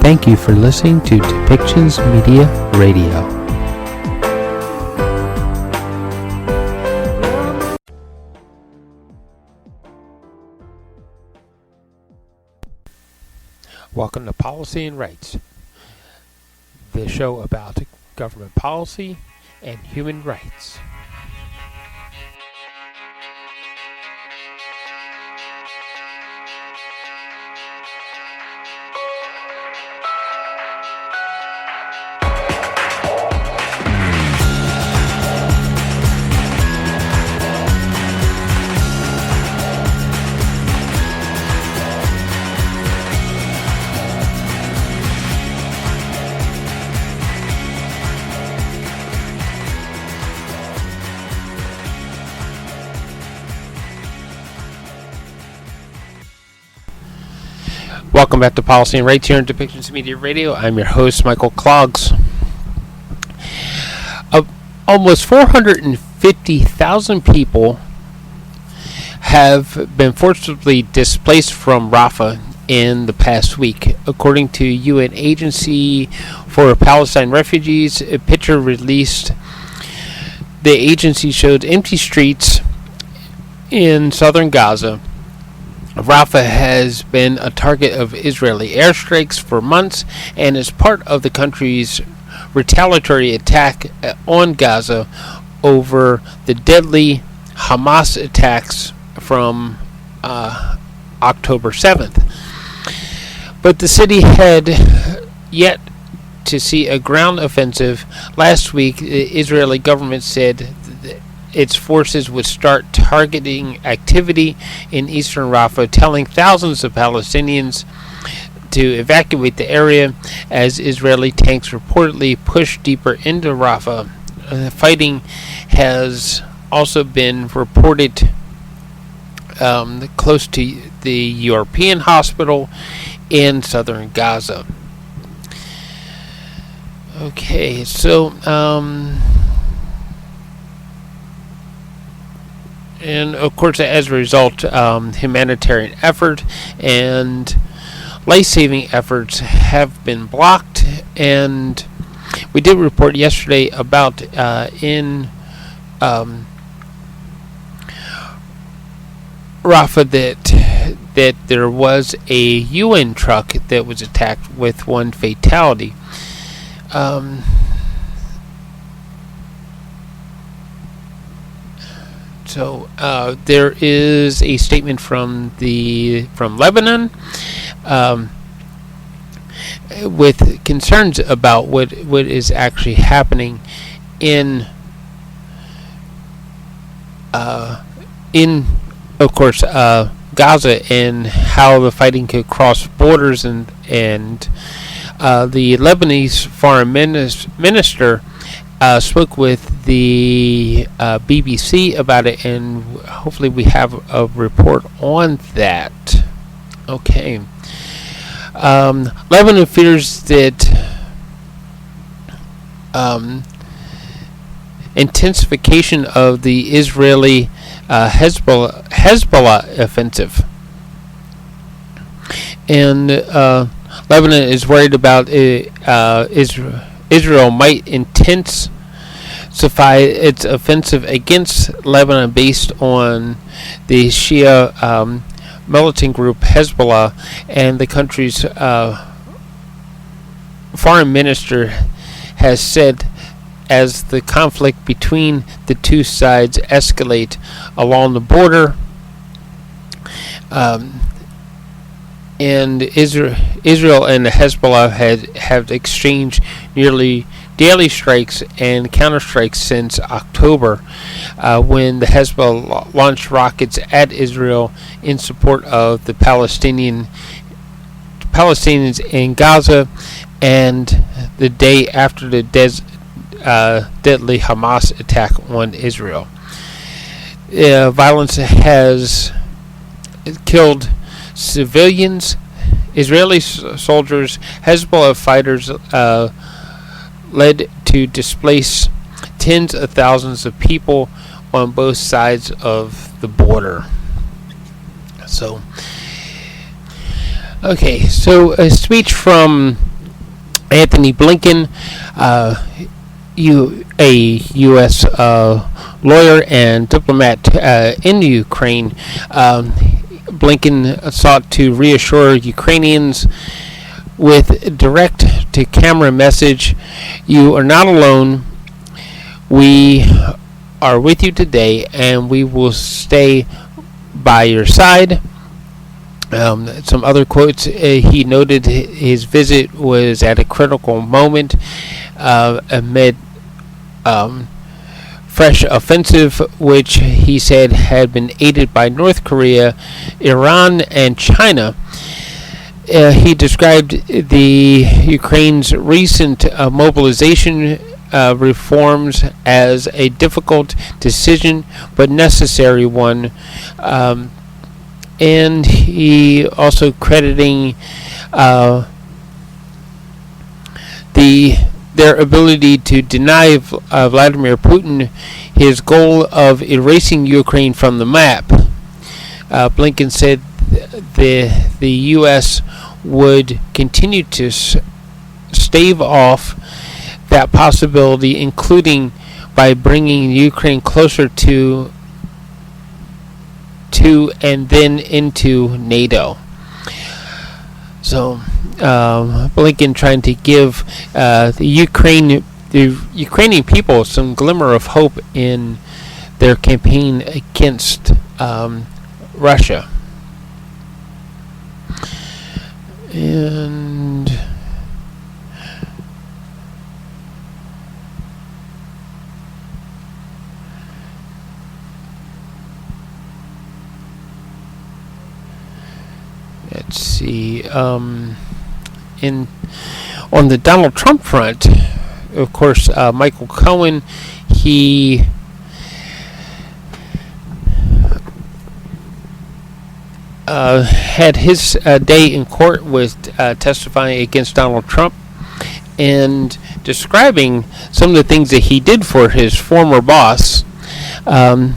Thank you for listening to Depictions Media Radio. Welcome to Policy and Rights, the show about government policy and human rights. Welcome back to Policy and Rights here on Depictions Media Radio. I'm your host, Michael Clogs. Almost 450,000 people have been forcibly displaced from Rafah in the past week. According to UN Agency for Palestine Refugees, a picture released, the agency showed empty streets in southern Gaza. Rafah has been a target of Israeli airstrikes for months and is part of the country's retaliatory attack on Gaza over the deadly Hamas attacks from October 7th. But the city had yet to see a ground offensive. Last week, the Israeli government said its forces would start targeting activity in eastern Rafah, telling thousands of Palestinians to evacuate the area as Israeli tanks reportedly push deeper into Rafah. Fighting has also been reported close to the European hospital in southern Gaza. Okay, so and of course, as a result, humanitarian effort and life-saving efforts have been blocked. And we did report yesterday about in Rafah that there was a UN truck that was attacked with one fatality. So there is a statement from Lebanon with concerns about what is actually happening in of course Gaza, and how the fighting could cross borders, and the Lebanese foreign minister spoke with the BBC about it, and hopefully we have a report on that. Okay. Lebanon fears that intensification of the Israeli Hezbollah offensive. And Lebanon is worried about Israel might intensify its offensive against Lebanon based on the Shia militant group Hezbollah, and the country's foreign minister has said as the conflict between the two sides escalate along the border, and Israel and Hezbollah have exchanged nearly daily strikes and counterstrikes since October, when the Hezbollah launched rockets at Israel in support of the Palestinians in Gaza, and the day after the deadly Hamas attack on Israel. Violence has killed civilians, Israeli soldiers, Hezbollah fighters led to displace tens of thousands of people on both sides of the border. So, okay, so a speech from Anthony Blinken, a U.S. Lawyer and diplomat in Ukraine, Blinken sought to reassure Ukrainians with direct-to-camera message, "You are not alone. We are with you today, and we will stay by your side." Some other quotes. He noted his visit was at a critical moment amid fresh offensive, which he said had been aided by North Korea, Iran, and China. He described the Ukraine's recent mobilization reforms as a difficult decision but necessary one. And he also crediting their ability to deny Vladimir Putin his goal of erasing Ukraine from the map. Blinken said the U.S. would continue to stave off that possibility, including by bringing Ukraine closer to and then into NATO. So Blinken trying to give the Ukrainian people some glimmer of hope in their campaign against Russia. And let's see. On the Donald Trump front, of course, Michael Cohen, he had his day in court with testifying against Donald Trump and describing some of the things that he did for his former boss. And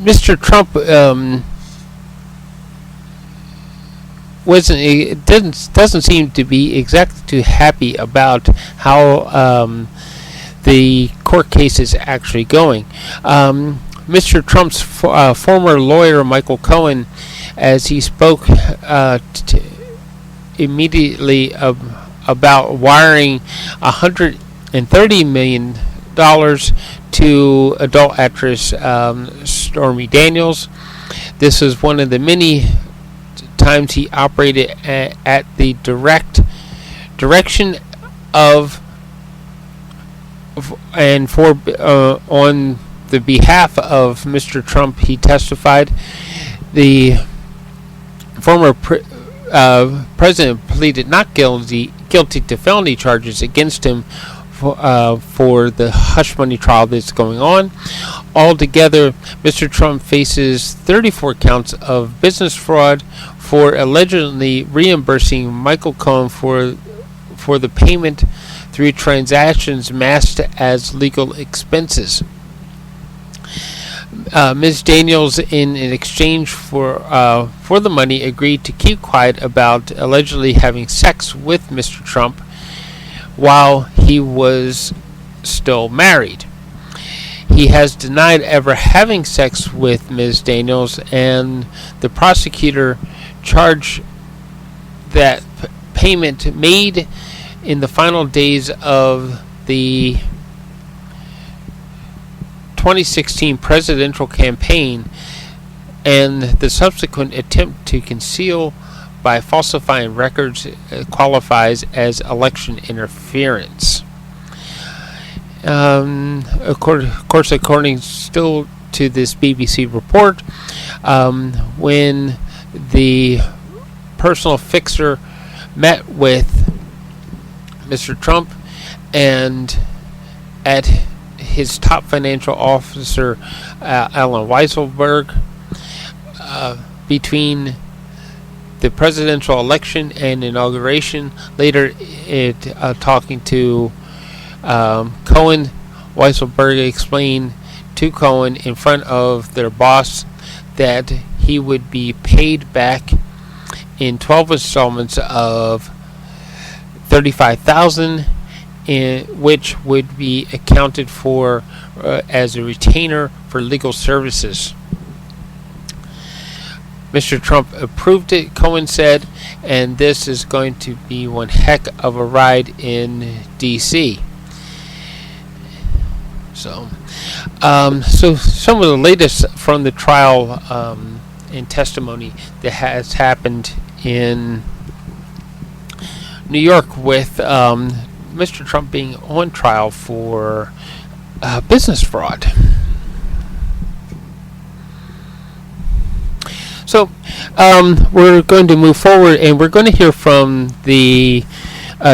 Mr. Trump doesn't seem to be exactly too happy about how the court case is actually going. Mr. Trump's former lawyer Michael Cohen, as he spoke immediately about wiring $130 million to adult actress Stormy Daniels. This is one of the many times he operated at the direction of and for on the behalf of Mr. Trump. He testified. The former president pleaded not guilty to felony charges against him for the hush money trial that's going on. Altogether, Mr. Trump faces 34 counts of business fraud for allegedly reimbursing Michael Cohen for the payment through transactions masked as legal expenses. Ms. Daniels, in exchange for the money, agreed to keep quiet about allegedly having sex with Mr. Trump while he was still married. He has denied ever having sex with Ms. Daniels, and the prosecutor charged that payment made in the final days of the 2016 presidential campaign and the subsequent attempt to conceal by falsifying records qualifies as election interference. Of course, according still to this BBC report, when the personal fixer met with Mr. Trump and at his top financial officer, Alan Weisselberg, between the presidential election and inauguration. Later, talking to Cohen, Weisselberg explained to Cohen in front of their boss that he would be paid back in 12 installments of $35,000, which would be accounted for as a retainer for legal services. Mr. Trump approved it, Cohen said, and this is going to be one heck of a ride in D.C. So some of the latest from the trial and testimony that has happened in New York with Mr. Trump being on trial for business fraud. So we're going to move forward, and we're going to hear from the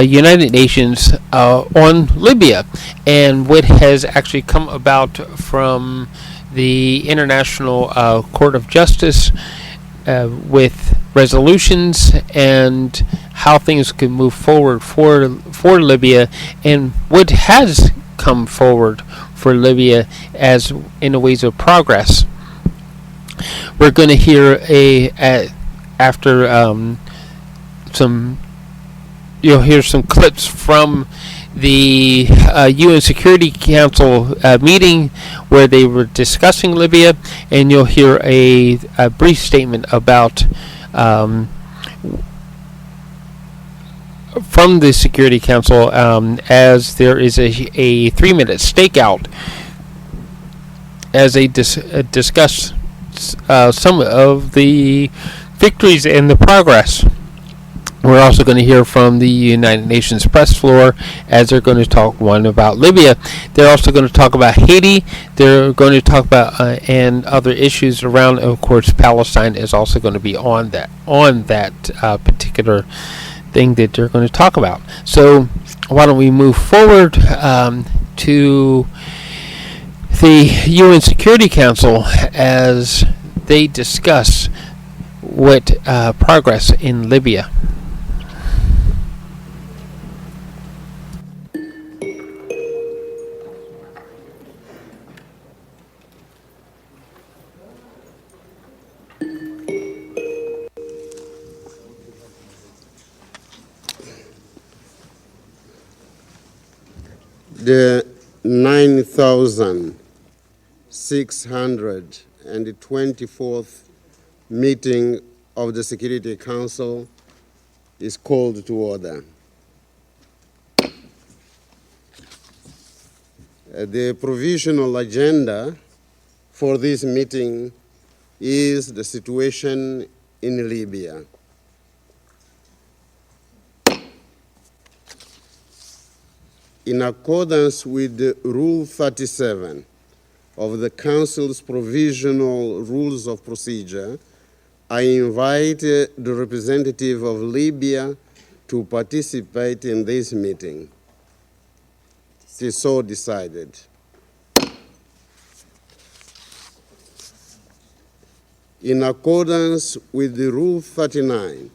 United Nations on Libya and what has actually come about from the International Court of Justice with resolutions and how things can move forward for Libya, and what has come forward for Libya as in the ways of progress. We're going to hear after you'll hear some clips from the UN Security Council meeting where they were discussing Libya, and you'll hear a brief statement about from the Security Council as there is a 3-minute stakeout as they discuss some of the victories and the progress. We're also going to hear from the United Nations press floor as they're going to talk about Libya. They're also going to talk about Haiti. They're going to talk about and other issues around. Of course, Palestine is also going to be on that particular thing that they're going to talk about. So why don't we move forward to the UN Security Council as they discuss what progress in Libya. The 9,624th meeting of the Security Council is called to order. The provisional agenda for this meeting is the situation in Libya. In accordance with Rule 37 of the Council's Provisional Rules of Procedure, I invite the representative of Libya to participate in this meeting. It is so decided. In accordance with the Rule 39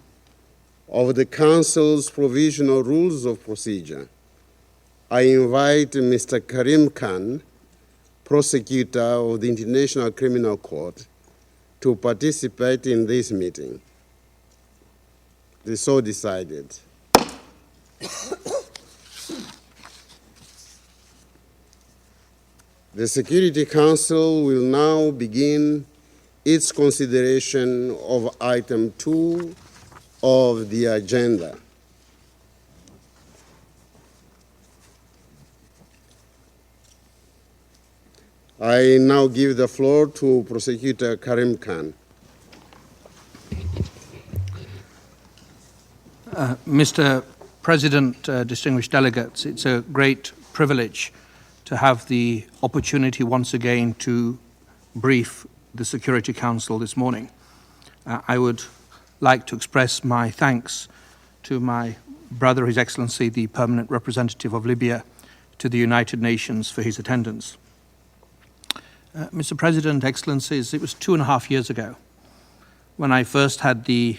of the Council's Provisional Rules of Procedure, I invite Mr. Karim Khan, prosecutor of the International Criminal Court, to participate in this meeting. It is so decided. The Security Council will now begin its consideration of item 2 of the agenda. I now give the floor to Prosecutor Karim Khan. Mr. President, distinguished delegates, it's a great privilege to have the opportunity once again to brief the Security Council this morning. I would like to express my thanks to my brother, His Excellency, the Permanent Representative of Libya to the United Nations for his attendance. Mr. President, Excellencies, it was 2.5 years ago when I first had the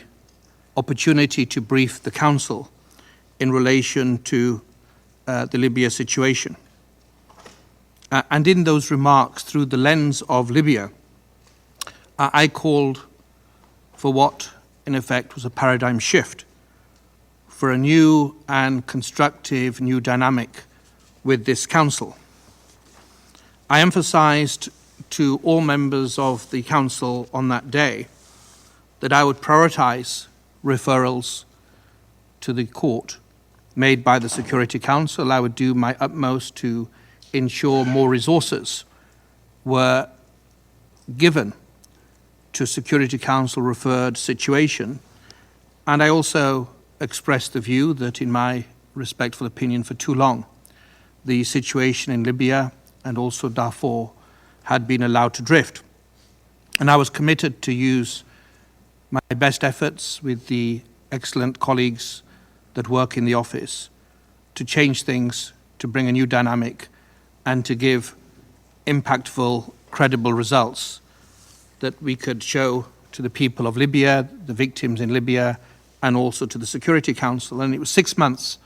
opportunity to brief the Council in relation to the Libya situation. And in those remarks, through the lens of Libya, I called for what, in effect, was a paradigm shift, for a new and constructive new dynamic with this Council. I emphasised to all members of the Council on that day that I would prioritise referrals to the court made by the Security Council. I would do my utmost to ensure more resources were given to Security Council referred situation. And I also expressed the view that, in my respectful opinion, for too long, the situation in Libya and also Darfur had been allowed to drift. And I was committed to use my best efforts with the excellent colleagues that work in the office to change things, to bring a new dynamic, and to give impactful, credible results that we could show to the people of Libya, the victims in Libya, and also to the Security Council. And it was 6 months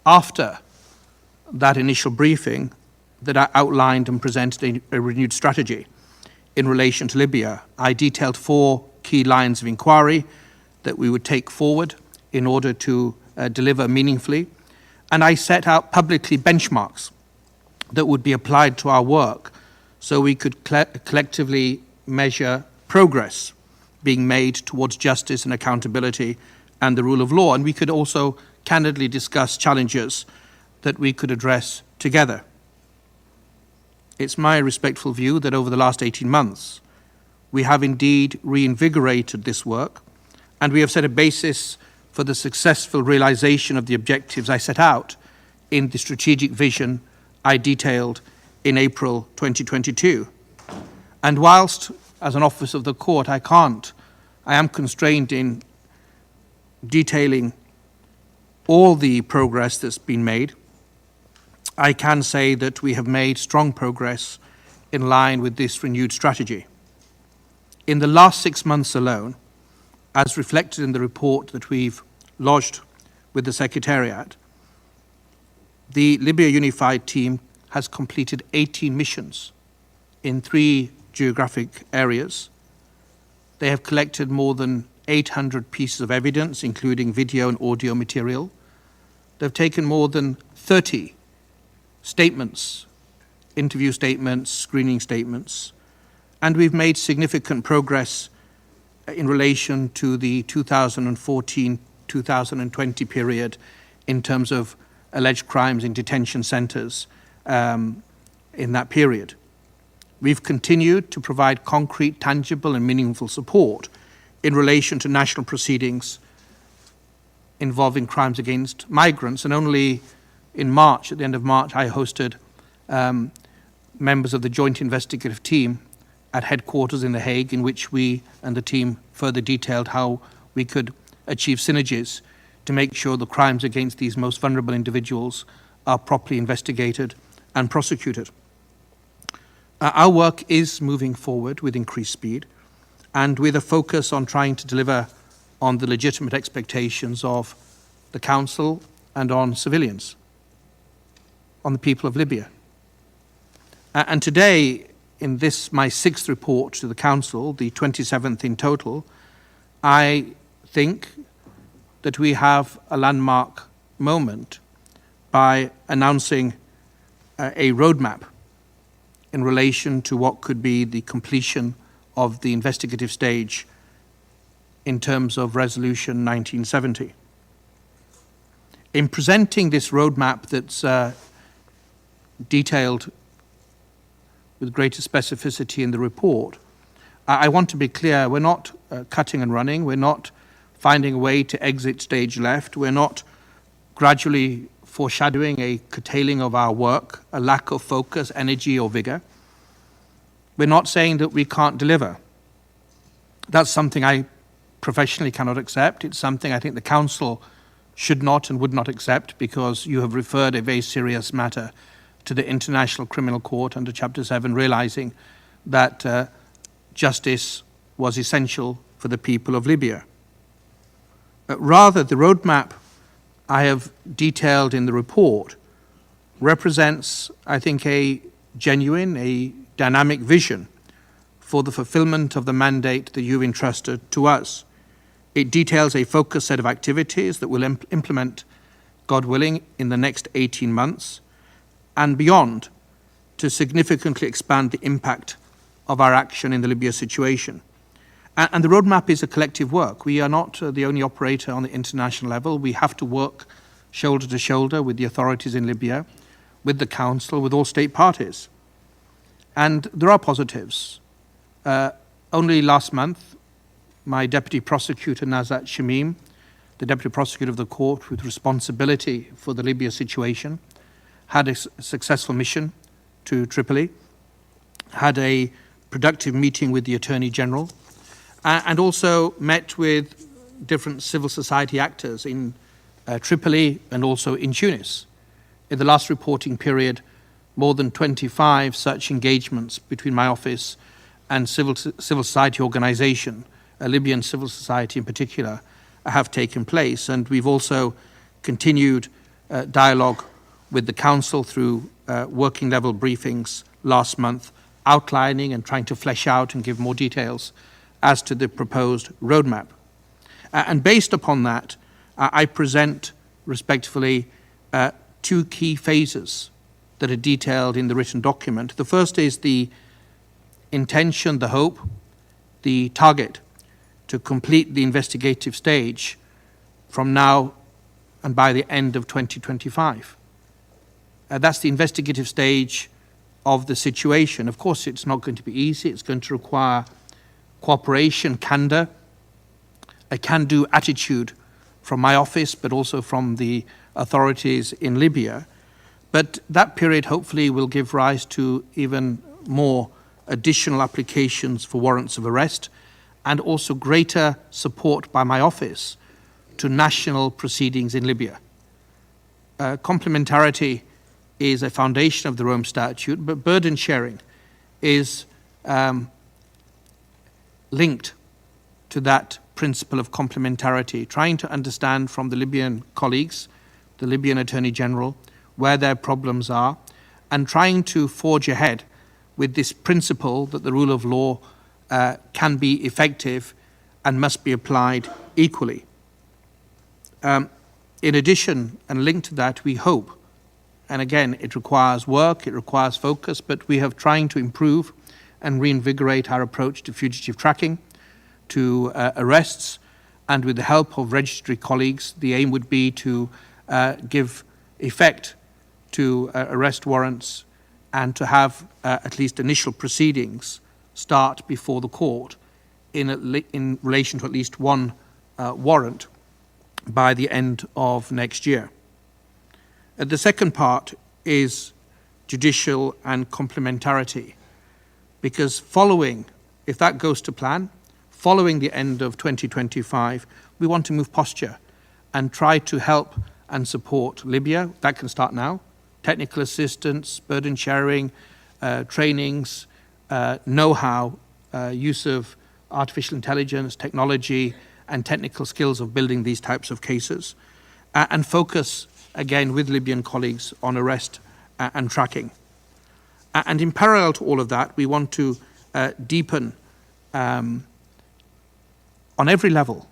after that initial briefing that I outlined and presented a renewed strategy in relation to Libya. I detailed 4 key lines of inquiry that we would take forward in order to deliver meaningfully. And I set out publicly benchmarks that would be applied to our work so we could collectively measure progress being made towards justice and accountability and the rule of law. And we could also candidly discuss challenges that we could address together. It's my respectful view that over the last 18 months, we have indeed reinvigorated this work, and we have set a basis for the successful realization of the objectives I set out in the strategic vision I detailed in April 2022. And whilst, as an officer of the court, I am constrained in detailing all the progress that's been made, I can say that we have made strong progress in line with this renewed strategy. In the last 6 months alone, as reflected in the report that we've lodged with the Secretariat, the Libya Unified Team has completed 18 missions in 3 geographic areas. They have collected more than 800 pieces of evidence, including video and audio material. They've taken more than 30 statements, interview statements, screening statements, and we've made significant progress in relation to the 2014-2020 period in terms of alleged crimes in detention centres in that period. We've continued to provide concrete, tangible and meaningful support in relation to national proceedings involving crimes against migrants. And only in March, at the end of March, I hosted members of the Joint Investigative Team at headquarters in The Hague, in which we and the team further detailed how we could achieve synergies to make sure the crimes against these most vulnerable individuals are properly investigated and prosecuted. Our work is moving forward with increased speed and with a focus on trying to deliver on the legitimate expectations of the Council and on civilians, on the people of Libya. And today, in this, my 6th report to the Council, the 27th in total, I think that we have a landmark moment by announcing a roadmap in relation to what could be the completion of the investigative stage in terms of Resolution 1970. In presenting this roadmap that's detailed with greater specificity in the report, I want to be clear, we're not cutting and running, we're not finding a way to exit stage left, we're not gradually foreshadowing a curtailing of our work, a lack of focus, energy or vigor. We're not saying that we can't deliver. That's something I professionally cannot accept. It's something I think the Council should not and would not accept, because you have referred a very serious matter to the International Criminal Court under Chapter 7, realizing that justice was essential for the people of Libya. Rather, the roadmap I have detailed in the report represents, I think, a genuine, a dynamic vision for the fulfillment of the mandate that you've entrusted to us. It details a focused set of activities that we'll implement, God willing, in the next 18 months and beyond to significantly expand the impact of our action in the Libya situation. And the roadmap is a collective work. We are not the only operator on the international level. We have to work shoulder to shoulder with the authorities in Libya, with the Council, with all state parties. And there are positives. Only last month, my Deputy Prosecutor, Nazat Shamim, the Deputy Prosecutor of the Court with responsibility for the Libya situation, had a successful mission to Tripoli, had a productive meeting with the Attorney General, and also met with different civil society actors in Tripoli and also in Tunis. In the last reporting period, more than 25 such engagements between my office and civil society organization, Libyan civil society in particular, have taken place. And we've also continued dialogue with the Council through working level briefings last month, outlining and trying to flesh out and give more details as to the proposed roadmap. And based upon that, I present respectfully two key phases that are detailed in the written document. The first is the intention, the hope, the target to complete the investigative stage from now and by the end of 2025. That's the investigative stage of the situation. Of course, it's not going to be easy. It's going to require cooperation, candor, a can-do attitude from my office, but also from the authorities in Libya. But that period hopefully will give rise to even more additional applications for warrants of arrest and also greater support by my office to national proceedings in Libya. Complementarity is a foundation of the Rome Statute, but burden sharing is linked to that principle of complementarity, trying to understand from the Libyan colleagues, the Libyan Attorney General, where their problems are, and trying to forge ahead with this principle that the rule of law can be effective and must be applied equally. In addition, and linked to that, we hope, and again, it requires work, it requires focus, but we have trying to improve and reinvigorate our approach to fugitive tracking, to arrests, and with the help of registry colleagues, the aim would be to give effect to arrest warrants and to have at least initial proceedings start before the court in relation to at least one warrant by the end of next year. The second part is judicial and complementarity, because following, if that goes to plan, following the end of 2025, we want to move posture and try to help and support Libya. That can start now. Technical assistance, burden sharing, trainings, know-how, use of artificial intelligence, technology, and technical skills of building these types of cases, and focus, again, with Libyan colleagues on arrest and tracking. And in parallel to all of that, we want to deepen on every level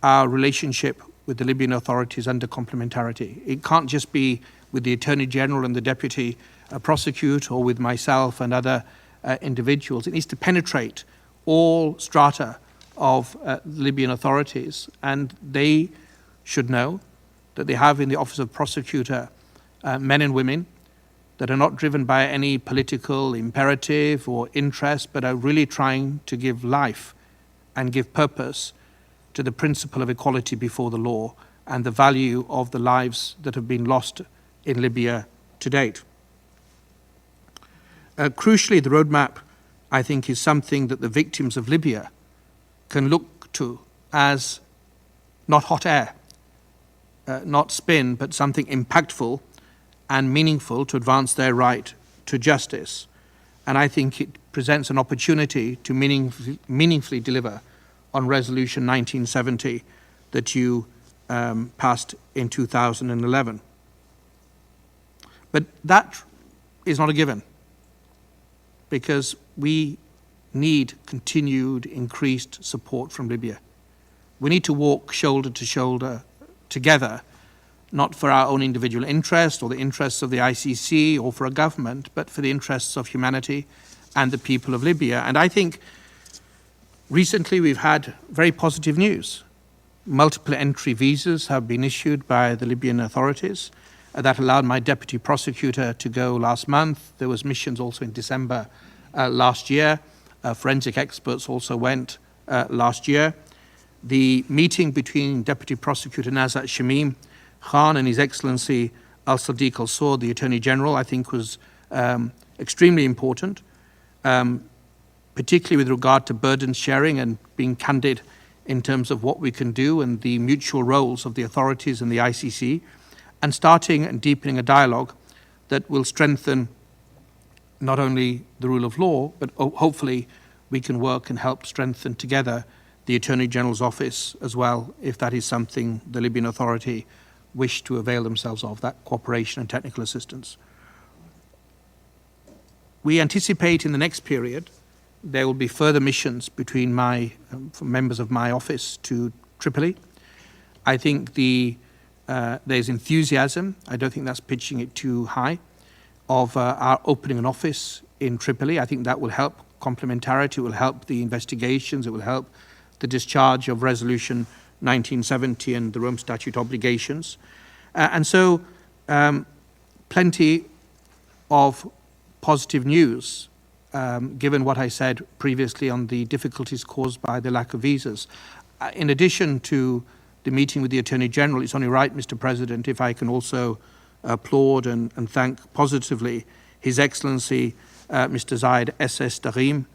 our relationship with the Libyan authorities under complementarity. It can't just be with the Attorney General and the Deputy Prosecutor or with myself and other individuals. It needs to penetrate all strata of Libyan authorities, and they should know that they have in the Office of Prosecutor men and women that are not driven by any political imperative or interest, but are really trying to give life and give purpose to the principle of equality before the law and the value of the lives that have been lost in Libya to date. Crucially, the roadmap, I think, is something that the victims of Libya can look to as not hot air, not spin, but something impactful and meaningful to advance their right to justice. And I think it presents an opportunity to meaningfully deliver on Resolution 1970 that you passed in 2011. But that is not a given, because we need continued increased support from Libya. We need to walk shoulder to shoulder together, not for our own individual interest or the interests of the ICC or for a government, but for the interests of humanity and the people of Libya. And I think recently we've had very positive news. Multiple entry visas have been issued by the Libyan authorities. That allowed my deputy prosecutor to go last month. There was missions also in December last year. Forensic experts also went last year. The meeting between Deputy Prosecutor Nazat Shamim Khan and His Excellency Al-Sadiq Al-Saud, the Attorney General, I think was extremely important, particularly with regard to burden sharing and being candid in terms of what we can do and the mutual roles of the authorities and the ICC, and starting and deepening a dialogue that will strengthen not only the rule of law, but hopefully we can work and help strengthen together the Attorney General's office as well, if that is something the Libyan Authority wish to avail themselves of, that cooperation and technical assistance. We anticipate in the next period there will be further missions between members of my office to Tripoli. I think there's enthusiasm, I don't think that's pitching it too high, of our opening an office in Tripoli. I think that will help complementarity, it will help the investigations, it will help the discharge of Resolution 1970 and the Rome Statute obligations. And so plenty of positive news, given what I said previously on the difficulties caused by the lack of visas. In addition to the meeting with the Attorney General, it's only right, Mr. President, if I can also applaud and thank positively His Excellency Mr. Zayed SS Darim,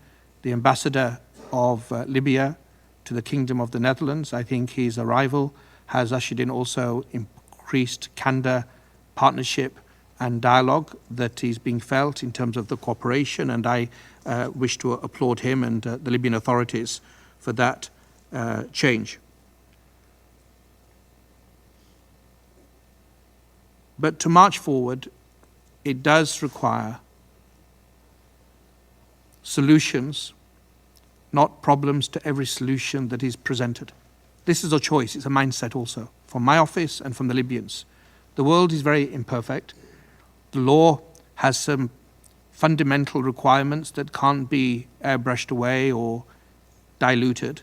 the Ambassador of Libya to the Kingdom of the Netherlands. I think his arrival has ushered in also increased candor, partnership and dialogue that is being felt in terms of the cooperation, and I wish to applaud him and the Libyan authorities for that change. But to march forward, it does require solutions, not problems to every solution that is presented. This is a choice, it's a mindset also, from my office and from the Libyans. The world is very imperfect. The law has some fundamental requirements that can't be airbrushed away or diluted,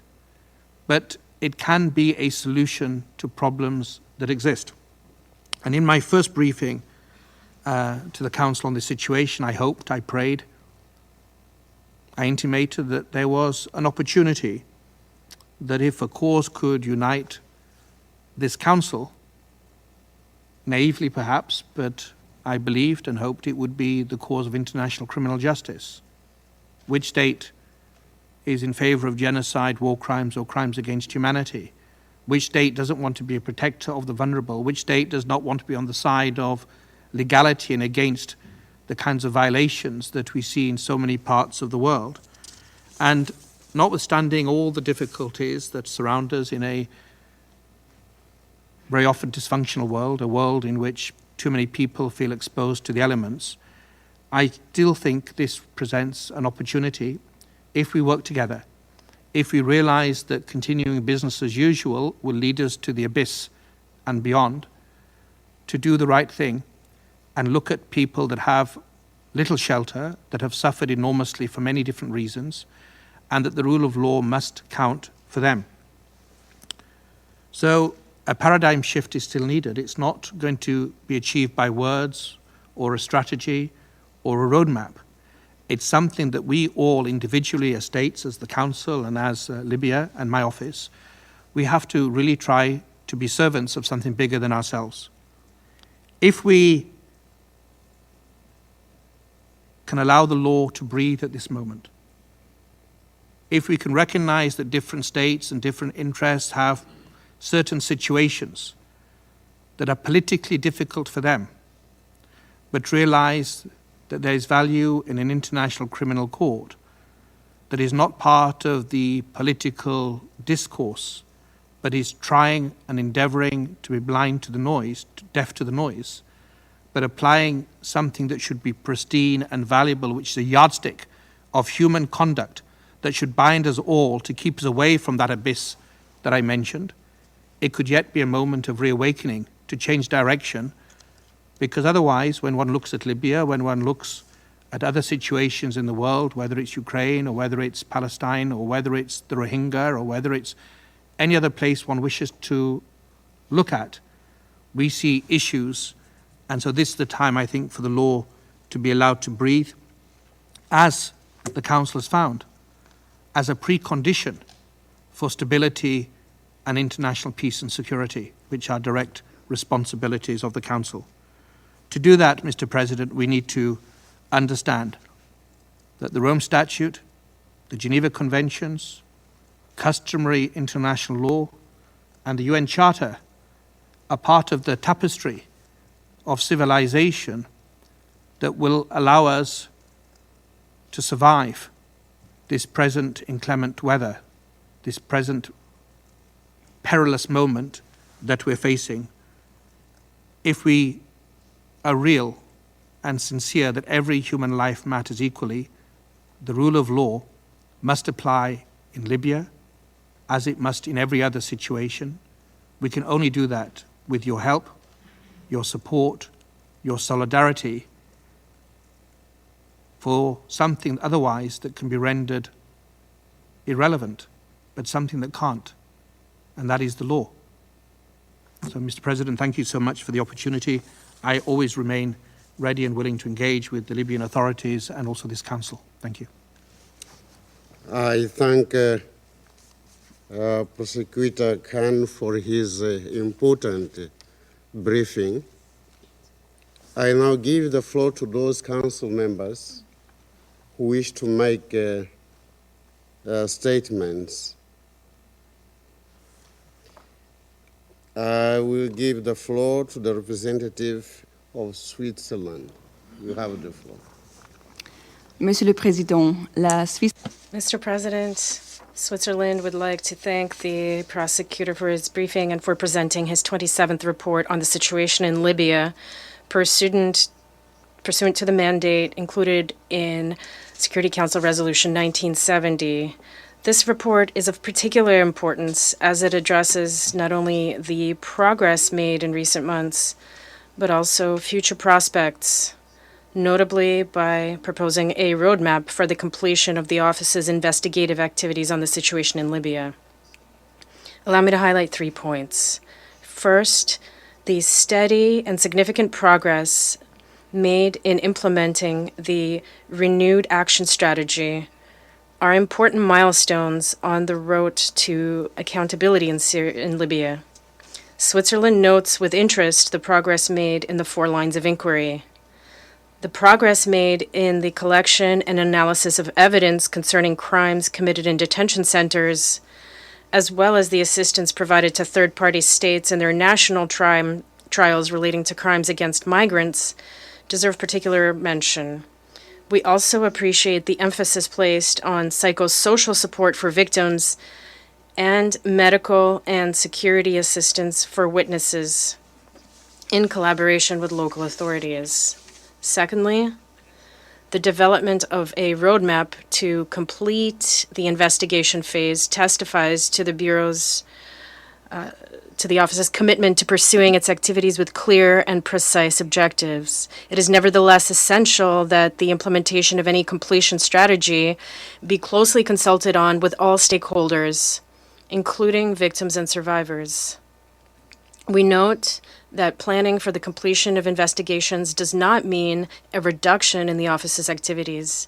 but it can be a solution to problems that exist. And in my first briefing to the Council on this situation, I hoped, I prayed, I intimated that there was an opportunity that if a cause could unite this Council, naively perhaps, but I believed and hoped it would be the cause of international criminal justice. Which state is in favor of genocide, war crimes, or crimes against humanity? Which state doesn't want to be a protector of the vulnerable? Which state does not want to be on the side of legality and against the kinds of violations that we see in so many parts of the world? And notwithstanding all the difficulties that surround us in a very often dysfunctional world, a world in which too many people feel exposed to the elements, I still think this presents an opportunity if we work together, if we realize that continuing business as usual will lead us to the abyss and beyond, to do the right thing and look at people that have little shelter, that have suffered enormously for many different reasons, and that the rule of law must count for them. So a paradigm shift is still needed. It's not going to be achieved by words or a strategy or a roadmap. It's something that we all individually as states, as the Council and as Libya and my office, we have to really try to be servants of something bigger than ourselves. If we can allow the law to breathe at this moment, if we can recognize that different states and different interests have certain situations that are politically difficult for them, but realize that there is value in an international criminal court that is not part of the political discourse, but is trying and endeavoring to be blind to the noise, deaf to the noise, but applying something that should be pristine and valuable, which is a yardstick of human conduct that should bind us all to keep us away from that abyss that I mentioned. It could yet be a moment of reawakening to change direction, because otherwise, when one looks at Libya, when one looks at other situations in the world, whether it's Ukraine or whether it's Palestine or whether it's the Rohingya or whether it's any other place one wishes to look at, we see issues. And so this is the time, I think, for the law to be allowed to breathe, as the Council has found, as a precondition for stability and international peace and security, which are direct responsibilities of the Council. To do that, Mr. President, we need to understand that the Rome Statute, the Geneva Conventions, customary international law, and the UN Charter are part of the tapestry of civilization that will allow us to survive this present inclement weather, this present perilous moment that we're facing, if we are real and sincere that every human life matters equally. The rule of law must apply in Libya as it must in every other situation. We can only do that with your help, your support, your solidarity for something otherwise that can be rendered irrelevant, but something that can't, and that is the law. So, Mr. President, thank you so much for the opportunity. I always remain ready and willing to engage with the Libyan authorities and also this Council. Thank you. I thank Prosecutor Khan for his important briefing. I now give the floor to those Council members who wish to make statements. I will give the floor to the representative of Switzerland. You have the floor. Monsieur le Président, la Suisse... Mr. President, Switzerland would like to thank the prosecutor for his briefing and for presenting his 27th report on the situation in Libya, pursuant to the mandate included in Security Council Resolution 1970. This report is of particular importance as it addresses not only the progress made in recent months, but also future prospects, notably by proposing a roadmap for the completion of the office's investigative activities on the situation in Libya. Allow me to highlight 3 points. First, the steady and significant progress made in implementing the renewed action strategy are important milestones on the road to accountability in Libya. Switzerland notes with interest the progress made in the 4 lines of inquiry. The progress made in the collection and analysis of evidence concerning crimes committed in detention centers, as well as the assistance provided to third-party states in their national trials relating to crimes against migrants, deserve particular mention. We also appreciate the emphasis placed on psychosocial support for victims and medical and security assistance for witnesses in collaboration with local authorities. Secondly, the development of a roadmap to complete the investigation phase testifies to the Bureau's to the Office's commitment to pursuing its activities with clear and precise objectives. It is nevertheless essential that the implementation of any completion strategy be closely consulted on with all stakeholders, including victims and survivors. We note that planning for the completion of investigations does not mean a reduction in the Office's activities,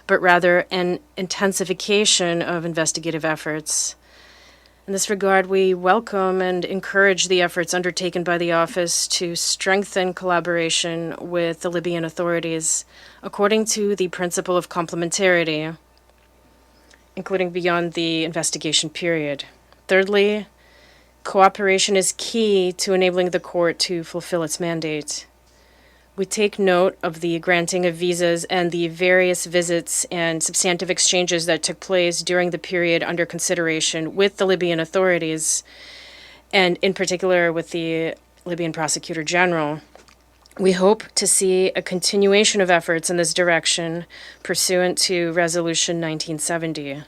but rather an intensification of investigative efforts. In this regard, we welcome and encourage the efforts undertaken by the Office to strengthen collaboration with the Libyan authorities according to the principle of complementarity, including beyond the investigation period. Thirdly, cooperation is key to enabling the court to fulfill its mandate. We take note of the granting of visas and the various visits and substantive exchanges that took place during the period under consideration with the Libyan authorities, and in particular with the Libyan Prosecutor General. We hope to see a continuation of efforts in this direction pursuant to Resolution 1970.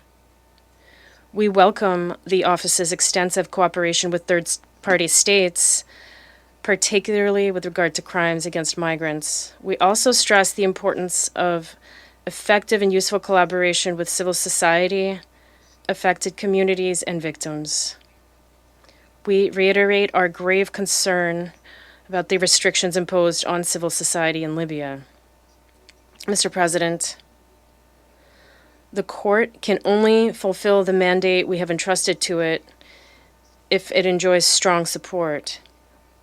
We welcome the office's extensive cooperation with third-party states, particularly with regard to crimes against migrants. We also stress the importance of effective and useful collaboration with civil society, affected communities, and victims. We reiterate our grave concern about the restrictions imposed on civil society in Libya. Mr. President, the court can only fulfill the mandate we have entrusted to it if it enjoys strong support.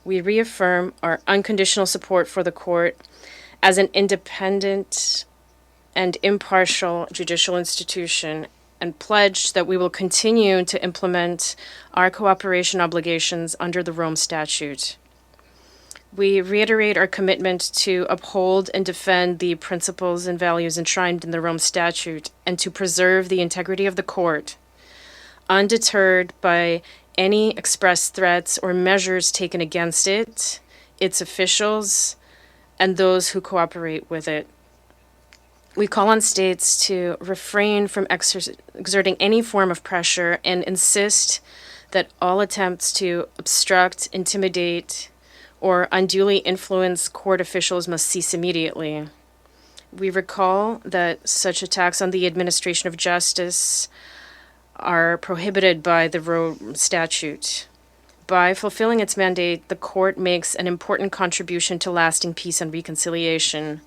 We reaffirm our unconditional support for the court as an independent and impartial judicial institution and pledge that we will continue to implement our cooperation obligations under the Rome Statute. We reiterate our commitment to uphold and defend the principles and values enshrined in the Rome Statute and to preserve the integrity of the court, undeterred by any express threats or measures taken against it, its officials, and those who cooperate with it. We call on states to refrain from exerting any form of pressure and insist that all attempts to obstruct, intimidate, or unduly influence court officials must cease immediately. We recall that such attacks on the administration of justice are prohibited by the Rome Statute. By fulfilling its mandate, the court makes an important contribution to lasting peace and reconciliation.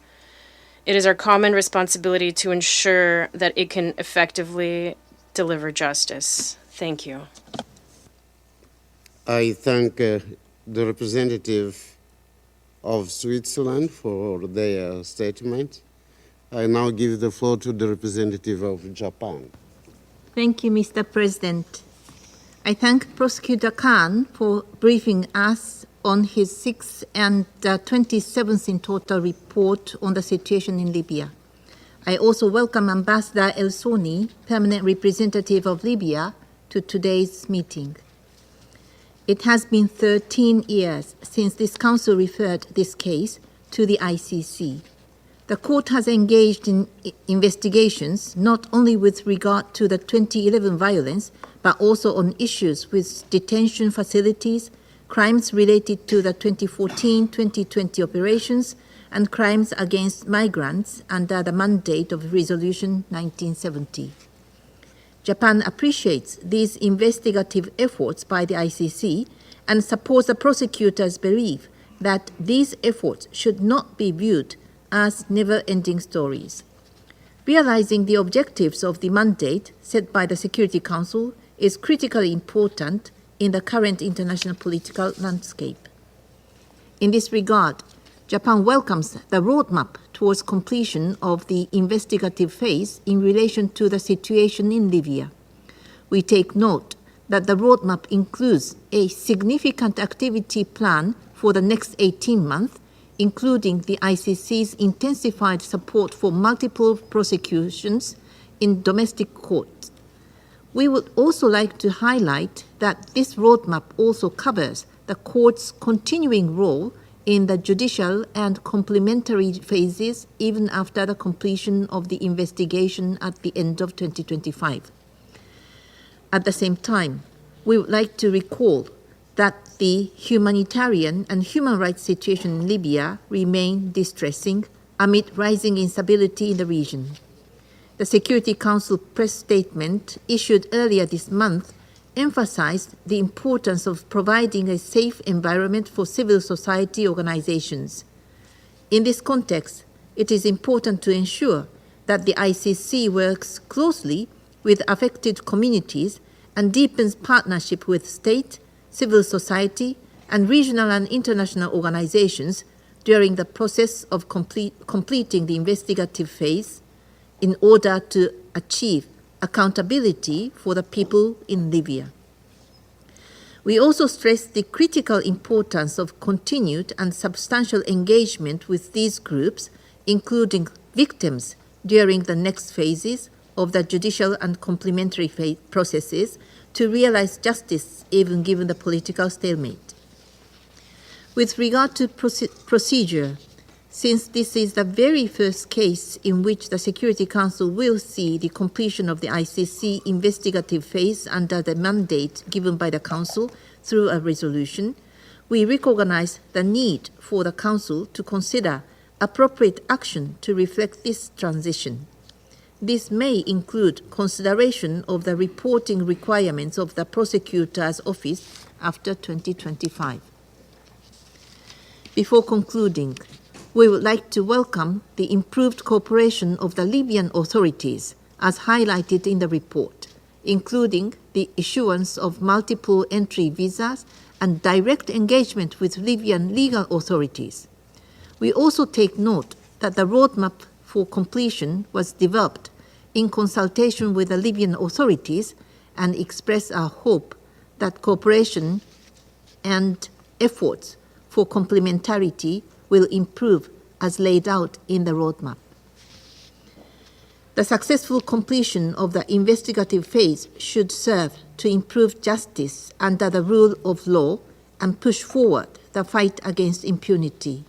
It is our common responsibility to ensure that it can effectively deliver justice. Thank you. I thank the representative of Switzerland for their statement. I now give the floor to the representative of Japan. Thank you, Mr. President. I thank Prosecutor Khan for briefing us on his 6th and 27th in total report on the situation in Libya. I also welcome Ambassador El Soni, permanent representative of Libya, to today's meeting. It has been 13 years since this council referred this case to the ICC. The court has engaged in investigations not only with regard to the 2011 violence, but also on issues with detention facilities, crimes related to the 2014-2020 operations, and crimes against migrants under the mandate of Resolution 1970. Japan appreciates these investigative efforts by the ICC and supports the prosecutor's belief that these efforts should not be viewed as never-ending stories. Realizing the objectives of the mandate set by the Security Council is critically important in the current international political landscape. In this regard, Japan welcomes the roadmap towards completion of the investigative phase in relation to the situation in Libya. We take note that the roadmap includes a significant activity plan for the next 18 months, including the ICC's intensified support for multiple prosecutions in domestic courts. We would also like to highlight that this roadmap also covers the court's continuing role in the judicial and complementary phases even after the completion of the investigation at the end of 2025. At the same time, we would like to recall that the humanitarian and human rights situation in Libya remain distressing amid rising instability in the region. The Security Council press statement issued earlier this month emphasized the importance of providing a safe environment for civil society organizations. In this context, it is important to ensure that the ICC works closely with affected communities and deepens partnership with state, civil society, and regional and international organizations during the process of completing the investigative phase in order to achieve accountability for the people in Libya. We also stress the critical importance of continued and substantial engagement with these groups, including victims, during the next phases of the judicial and complementary processes to realize justice, even given the political stalemate. With regard to procedure, Since this is the very first case in which the Security Council will see the completion of the ICC investigative phase under the mandate given by the Council through a resolution, we recognize the need for the Council to consider appropriate action to reflect this transition. This may include consideration of the reporting requirements of the Prosecutor's Office after 2025. Before concluding, we would like to welcome the improved cooperation of the Libyan authorities as highlighted in the report, including the issuance of multiple entry visas and direct engagement with Libyan legal authorities. We also take note that the roadmap for completion was developed in consultation with the Libyan authorities and express our hope that cooperation and efforts for complementarity will improve as laid out in the roadmap. The successful completion of the investigative phase should serve to improve justice under the rule of law and push forward the fight against impunity.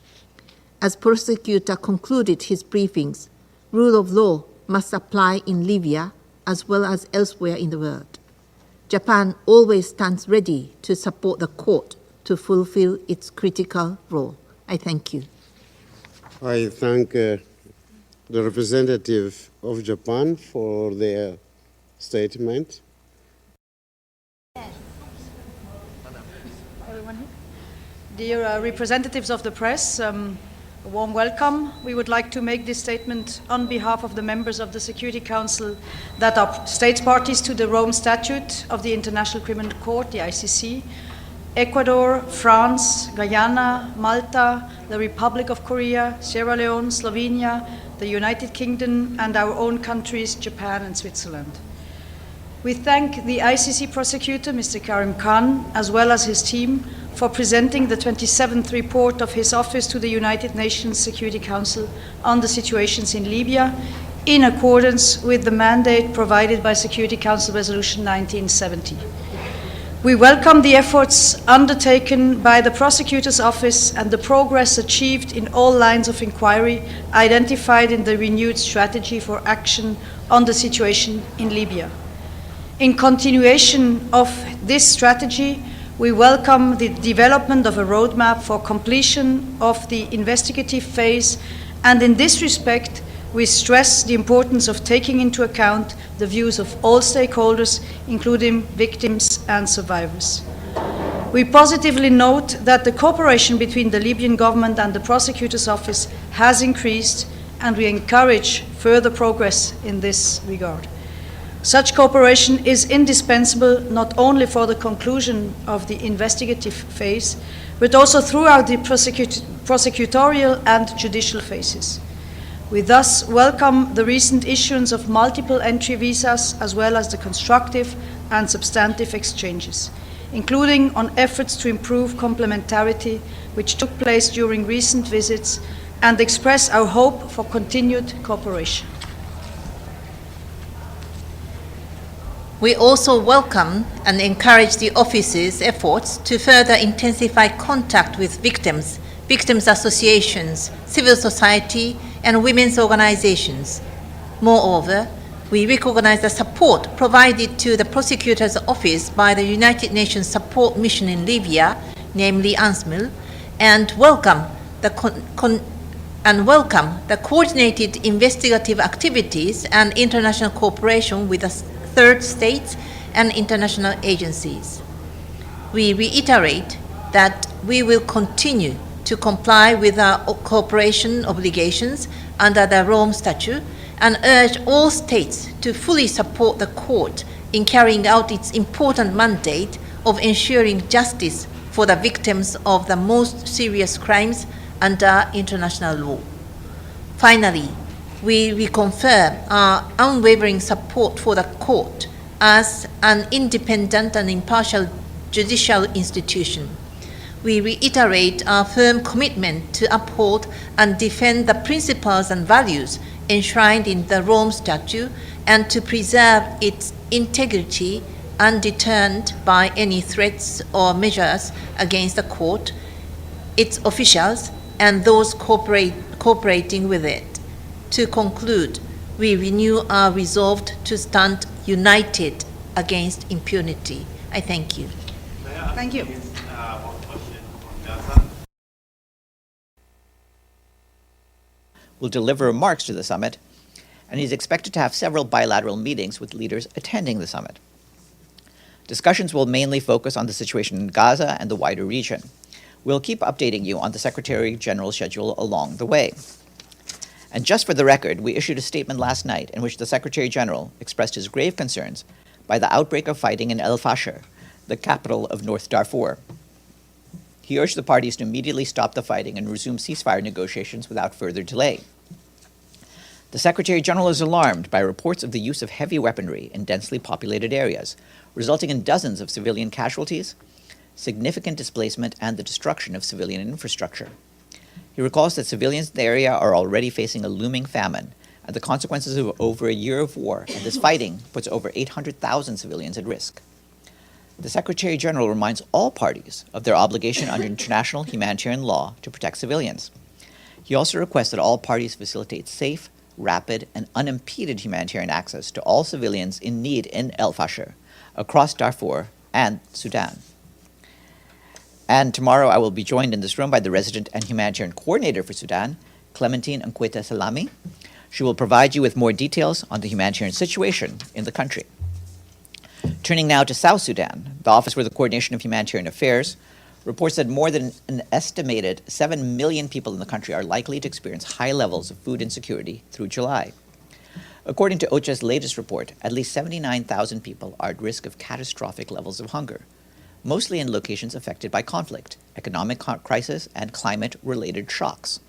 As prosecutor concluded his briefings, rule of law must apply in Libya as well as elsewhere in the world. Japan always stands ready to support the court to fulfill its critical role. I thank you. I thank the representative of Japan for their statement. Dear representatives of the press, a warm welcome. We would like to make this statement on behalf of the members of the Security Council that are states parties to the Rome Statute of the International Criminal Court, the ICC, Ecuador, France, Guyana, Malta, the Republic of Korea, Sierra Leone, Slovenia, the United Kingdom, and our own countries, Japan and Switzerland. We thank the ICC prosecutor, Mr. Karim Khan, as well as his team, for presenting the 27th report of his office to the United Nations Security Council on the situations in Libya, in accordance with the mandate provided by Security Council Resolution 1970. We welcome the efforts undertaken by the Prosecutor's Office and the progress achieved in all lines of inquiry identified in the renewed strategy for action on the situation in Libya. In continuation of this strategy, we welcome the development of a roadmap for completion of the investigative phase, and in this respect, we stress the importance of taking into account the views of all stakeholders, including victims and survivors. We positively note that the cooperation between the Libyan government and the Prosecutor's Office has increased, and we encourage further progress in this regard. Such cooperation is indispensable not only for the conclusion of the investigative phase, but also throughout the prosecutorial and judicial phases. We thus welcome the recent issuance of multiple entry visas as well as the constructive and substantive exchanges, including on efforts to improve complementarity which took place during recent visits, and express our hope for continued cooperation. We also welcome and encourage the Office's efforts to further intensify contact with victims, victims' associations, civil society, and women's organizations. Moreover, we recognize the support provided to the Prosecutor's Office by the United Nations Support Mission in Libya, namely UNSMIL, and welcome the coordinated investigative activities and international cooperation with the third states and international agencies. We reiterate that we will continue to comply with our cooperation obligations under the Rome Statute and urge all states to fully support the court in carrying out its important mandate of ensuring justice for the victims of the most serious crimes under international law. Finally, we reconfirm our unwavering support for the court as an independent and impartial judicial institution. We reiterate our firm commitment to uphold and defend the principles and values enshrined in the Rome Statute and to preserve its integrity undeterred by any threats or measures against the court, its officials, and those cooperating with it. To conclude, we renew our resolve to stand united against impunity. I thank you. Thank you. Will deliver remarks to the summit, and he's expected to have several bilateral meetings with leaders attending the summit. Discussions will mainly focus on the situation in Gaza and the wider region. We'll keep updating you on the Secretary General's schedule along the way. And just for the record, we issued a statement last night in which the Secretary General expressed his grave concerns by the outbreak of fighting in El Fasher, the capital of North Darfur. He urged the parties to immediately stop the fighting and resume ceasefire negotiations without further delay. The Secretary General is alarmed by reports of the use of heavy weaponry in densely populated areas, resulting in dozens of civilian casualties, significant displacement, and the destruction of civilian infrastructure. He recalls that civilians in the area are already facing a looming famine and the consequences of over a year of war, and this fighting puts over 800,000 civilians at risk. The Secretary General reminds all parties of their obligation under international humanitarian law to protect civilians. He also requests that all parties facilitate safe, rapid, and unimpeded humanitarian access to all civilians in need in El Fasher, across Darfur and Sudan. And tomorrow I will be joined in this room by the Resident and Humanitarian Coordinator for Sudan, Clementine Nkweta Salami. She will provide you with more details on the humanitarian situation in the country. Turning now to South Sudan, the Office for the Coordination of Humanitarian Affairs reports that more than an estimated 7 million people in the country are likely to experience high levels of food insecurity through July. According to OCHA's latest report, at least 79,000 people are at risk of catastrophic levels of hunger, mostly in locations affected by conflict, economic crisis, and climate-related shocks.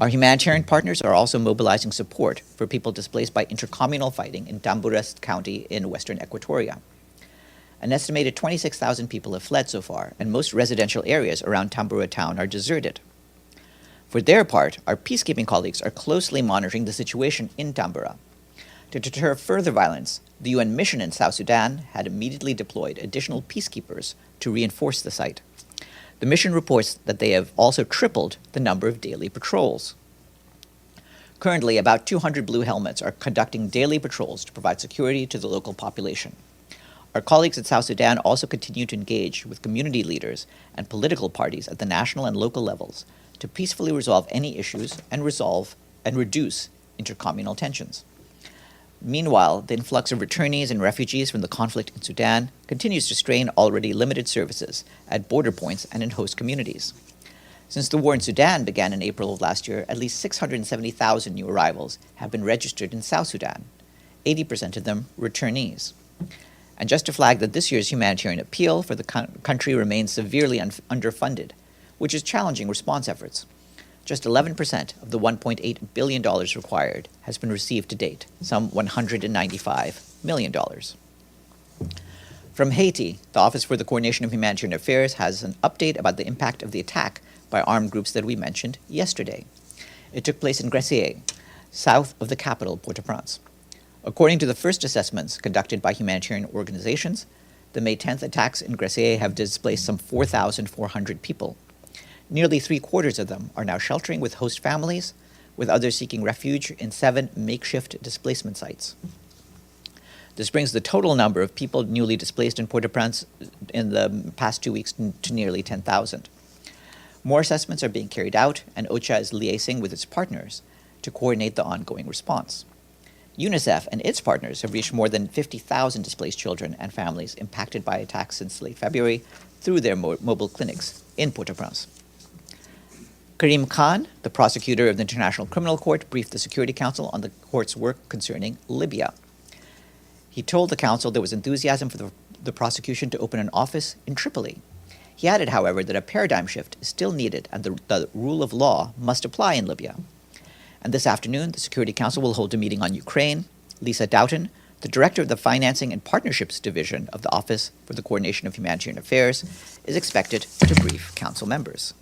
Our humanitarian partners are also mobilizing support for people displaced by intercommunal fighting in Tamburas County in western Equatoria. An estimated 26,000 people have fled so far, and most residential areas around Tambura town are deserted. For their part, our peacekeeping colleagues are closely monitoring the situation in Tambura. To deter further violence, the UN mission in South Sudan had immediately deployed additional peacekeepers to reinforce the site. The mission reports that they have also tripled the number of daily patrols. Currently, about 200 Blue Helmets are conducting daily patrols to provide security to the local population. Our colleagues in South Sudan also continue to engage with community leaders and political parties at the national and local levels to peacefully resolve any issues and reduce intercommunal tensions. Meanwhile, the influx of returnees and refugees from the conflict in Sudan continues to strain already limited services at border points and in host communities. Since the war in Sudan began in April of last year, at least 670,000 new arrivals have been registered in South Sudan, 80% of them returnees. And just to flag that this year's humanitarian appeal for the country remains severely underfunded, which is challenging response efforts. Just 11% of the $1.8 billion required has been received to date, some $195 million. From Haiti, the Office for the Coordination of Humanitarian Affairs has an update about the impact of the attack by armed groups that we mentioned yesterday. It took place in Gressier, south of the capital, Port-au-Prince. According to the first assessments conducted by humanitarian organizations, the May 10th attacks in Gressier have displaced some 4,400 people. Nearly three-quarters of them are now sheltering with host families, with others seeking refuge in 7 makeshift displacement sites. This brings the total number of people newly displaced in Port-au-Prince in the past 2 weeks to nearly 10,000. More assessments are being carried out, and OCHA is liaising with its partners to coordinate the ongoing response. UNICEF and its partners have reached more than 50,000 displaced children and families impacted by attacks since late February through their mobile clinics in Port-au-Prince. Karim Khan, the prosecutor of the International Criminal Court, briefed the Security Council on the court's work concerning Libya. He told the council there was enthusiasm for the prosecution to open an office in Tripoli. He added, however, that a paradigm shift is still needed and the rule of law must apply in Libya. And this afternoon, the Security Council will hold a meeting on Ukraine. Lisa Doughton, the director of the Financing and Partnerships Division of the Office for the Coordination of Humanitarian Affairs, is expected to brief council members.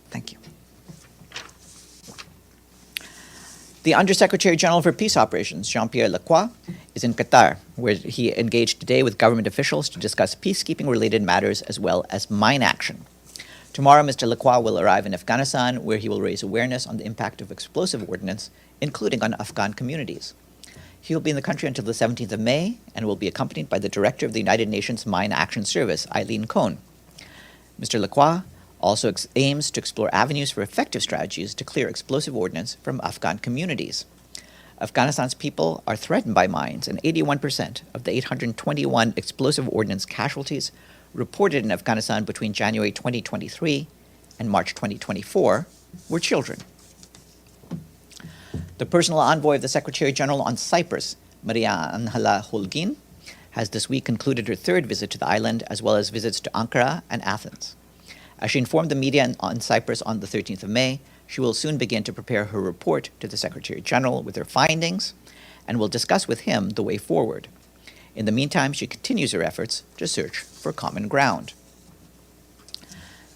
Thank you. The Undersecretary General for Peace Operations, Jean-Pierre Lacroix, is in Qatar, where he engaged today with government officials to discuss peacekeeping-related matters as well as mine action. Tomorrow, Mr. Lacroix will arrive in Afghanistan, where he will raise awareness on the impact of explosive ordnance, including on Afghan communities. He will be in the country until the 17th of May and will be accompanied by the Director of the United Nations Mine Action Service, Eileen Cohn. Mr. Lacroix also aims to explore avenues for effective strategies to clear explosive ordnance from Afghan communities. Afghanistan's people are threatened by mines, and 81% of the 821 explosive ordnance casualties reported in Afghanistan between January 2023 and March 2024 were children. The personal envoy of the Secretary General on Cyprus, Maria Angela Holguin, has this week concluded her third visit to the island, as well as visits to Ankara and Athens. As she informed the media on Cyprus on the 13th of May, she will soon begin to prepare her report to the Secretary General with her findings and will discuss with him the way forward. In the meantime, she continues her efforts to search for common ground.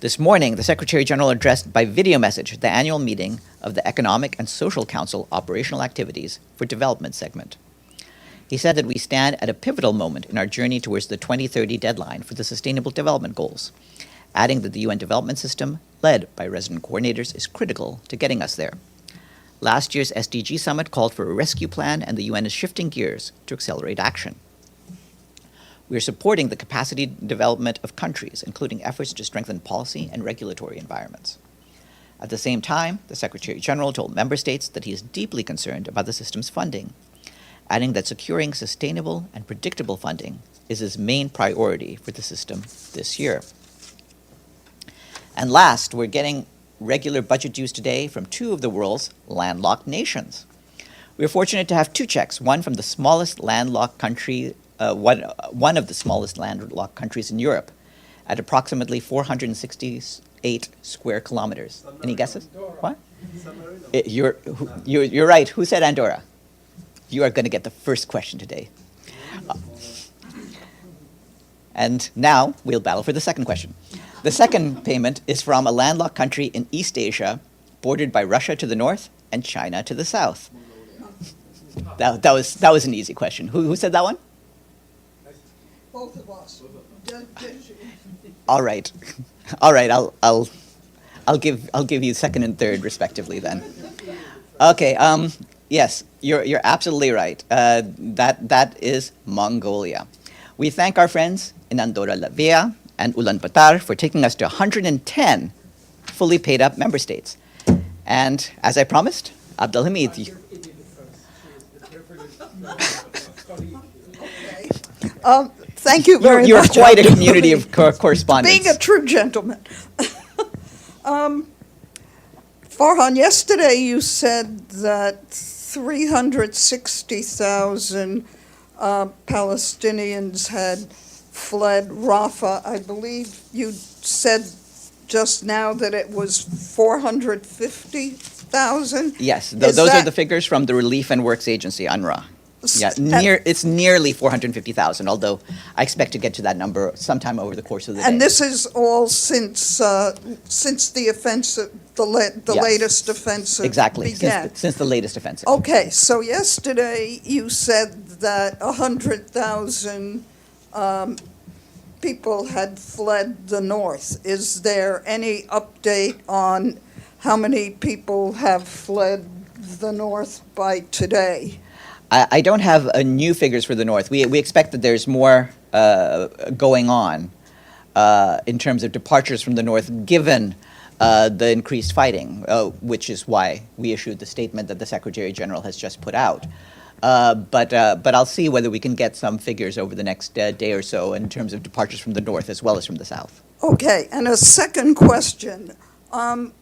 This morning, the Secretary General addressed by video message the annual meeting of the Economic and Social Council Operational Activities for Development segment. He said that we stand at a pivotal moment in our journey towards the 2030 deadline for the Sustainable Development Goals, adding that the UN development system, led by resident coordinators, is critical to getting us there. Last year's SDG summit called for a rescue plan, and the UN is shifting gears to accelerate action. We are supporting the capacity development of countries, including efforts to strengthen policy and regulatory environments. At the same time, the Secretary General told member states that he is deeply concerned about the system's funding, adding that securing sustainable and predictable funding is his main priority for the system this year. And last, we're getting regular budget dues today from two of the world's landlocked nations. We're fortunate to have two checks, one from the smallest landlocked country, one of the smallest landlocked countries in Europe, at approximately 468 square kilometers. Any guesses? What? You're right. Who said Andorra? You are going to get the first question today. And now we'll battle for the second question. The second payment is from a landlocked country in East Asia, bordered by Russia to the north and China to the south. That was an easy question. Who said that one? Both of us. All right. I'll give you second and third respectively then. Okay. Yes, you're absolutely right. That is Mongolia. We thank our friends in Andorra la Vella and Ulaanbaatar for taking us to 110 fully paid up member states. And as I promised, Abdelhamid. Thank you very much. You're quite a community of correspondents. Being a true gentleman. Farhan, yesterday you said that 360,000 Palestinians had fled Rafah. I believe you said just now that it was 450,000? Yes, those are the figures from the Relief and Works Agency, UNRWA. Yeah, it's nearly 450,000, although I expect to get to that number sometime over the course of the day. And this is all since the offensive, the latest offensive exactly, began. Since the latest offensive. Okay, so yesterday you said that 100,000 people had fled the north. Is there any update on how many people have fled the north by today? I don't have new figures for the north. We expect that there's more going on in terms of departures from the north, given the increased fighting, which is why we issued the statement that the Secretary General has just put out. But I'll see whether we can get some figures over the next day or so in terms of departures from the north as well as from the south. Okay, and a second question. On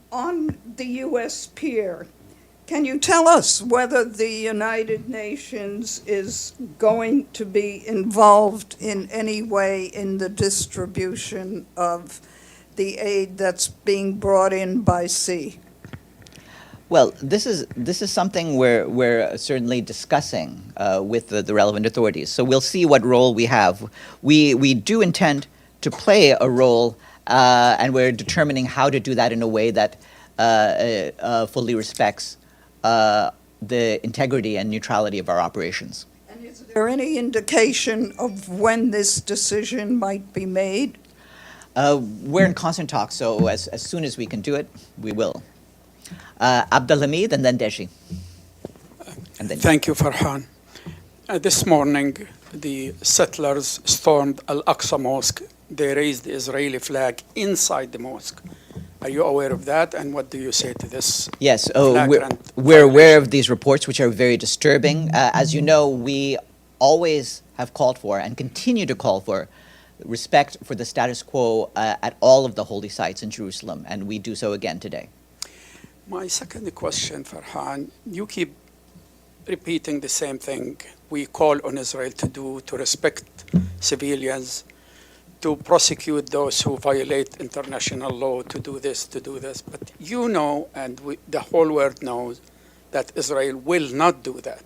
the U.S. pier, can you tell us whether the United Nations is going to be involved in any way in the distribution of the aid that's being brought in by sea? Well, this is something we're certainly discussing with the relevant authorities. So we'll see what role we have. We do intend to play a role, and we're determining how to do that in a way that fully respects the integrity and neutrality of our operations. And is there any indication of when this decision might be made? We're in constant talks, so as soon as we can do it, we will. Abdelhamid and then Deji. And then Thank you, Farhan. This morning, the settlers stormed Al-Aqsa Mosque. They raised the Israeli flag inside the mosque. Are you aware of that? And what do you say to this? Yes, flagrant we're aware violation? of these reports, which are very disturbing. As you know, we always have called for and continue to call for respect for the status quo at all of the holy sites in Jerusalem, and we do so again today. My second question, Farhan, you keep repeating the same thing we call on Israel to do, to respect civilians, to prosecute those who violate international law, to do this, to do this. But you know, and the whole world knows, that Israel will not do that.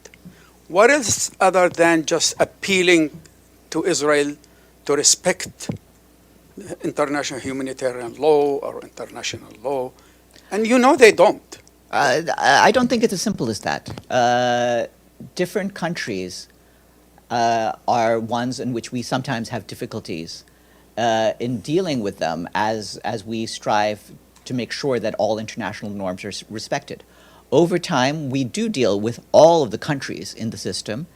What else other than just appealing to Israel to respect international humanitarian law or international law? And you know they don't. I don't think it's as simple as that. Different countries are ones in which we sometimes have difficulties in dealing with them as we strive to make sure that all international norms are respected. Over time, we do deal with all of the countries in the system,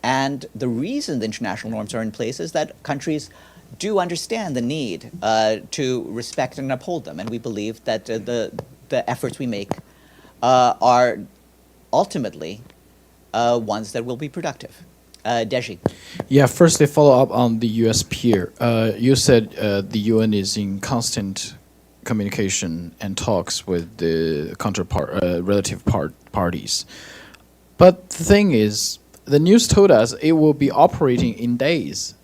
and the reason the international norms are in place is that countries do understand the need to respect and uphold them, and we believe that the efforts we make are ultimately ones that will be productive. Deji. Yeah, firstly, follow up on the U.S. peer. You said the UN is in constant communication and talks with the relative parties. But the thing is, the news told us it will be operating in days.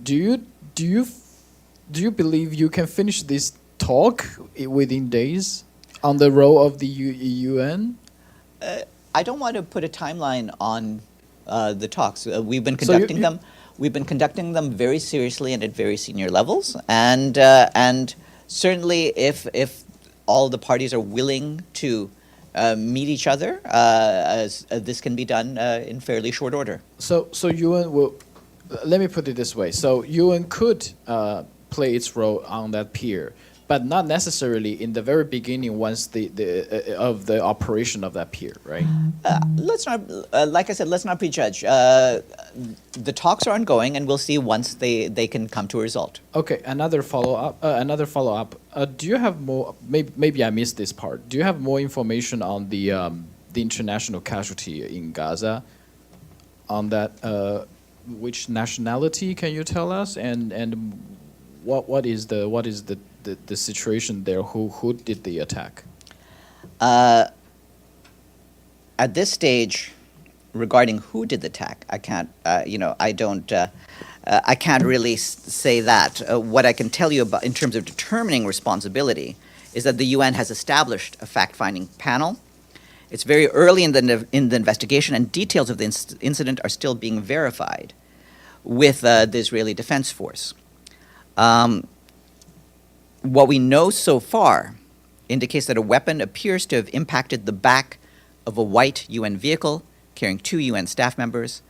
Do you believe you can finish this talk within days on the role of the UN? I don't want to put a timeline on the talks. We've been conducting them. We've been conducting them very seriously and at very senior levels. And certainly, if all the parties are willing to meet each other, this can be done in fairly short order. So UN will. Let me put it this way. So UN could play its role on that pier, but not necessarily in the very beginning once of the operation of that pier, right? Let's not, like I said, let's not prejudge. The talks are ongoing, and we'll see once they can come to a result. Okay, another follow up. Do you have more? Maybe I missed this part. Do you have more information on the international casualty in Gaza? On that, which nationality can you tell us? And what is the situation there? Who did the attack? At this stage, regarding who did the attack, I can't. I can't really say that. What I can tell you about, in terms of determining responsibility, is that the UN has established a fact-finding panel. It's very early in the investigation, and details of the incident are still being verified with the Israeli Defense Force. What we know so far indicates that a weapon appears to have impacted the back of a white UN vehicle carrying 2 UN staff members,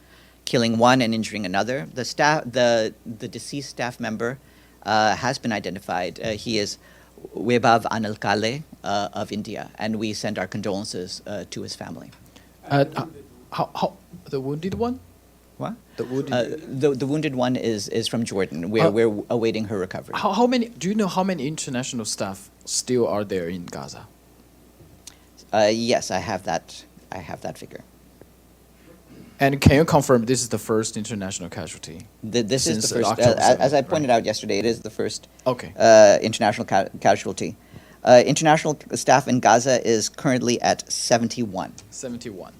killing one and injuring another. The deceased staff member has been identified. He is Webav Anilkale of India, and we send our condolences to his family. How the wounded one? What? The wounded. The wounded one is from Jordan. We're awaiting her recovery. How many? Do you know how many international staff still are there in Gaza? Yes, I have that. I have that figure. And can you confirm this is the first international casualty? This is the first. October 7th, as I pointed out yesterday, it is the first. Okay. International casualty. International staff in Gaza is currently at 71. 71.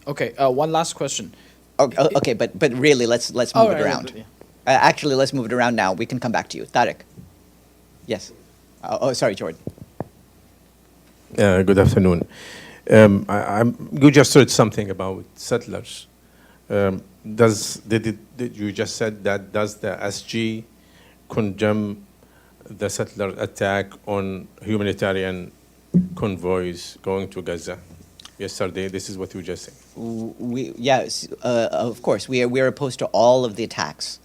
Okay. One last question. Okay, but really, let's move it around. Yeah. Actually, let's move it around now. We can come back to you. Tariq. Yes. Sorry, Jordan. Good afternoon. You just said something about settlers. Did you just said that does the SG condemn the settler attack on humanitarian convoys going to Gaza yesterday? This is what you just said. Yes, of course. We are opposed to all of the attacks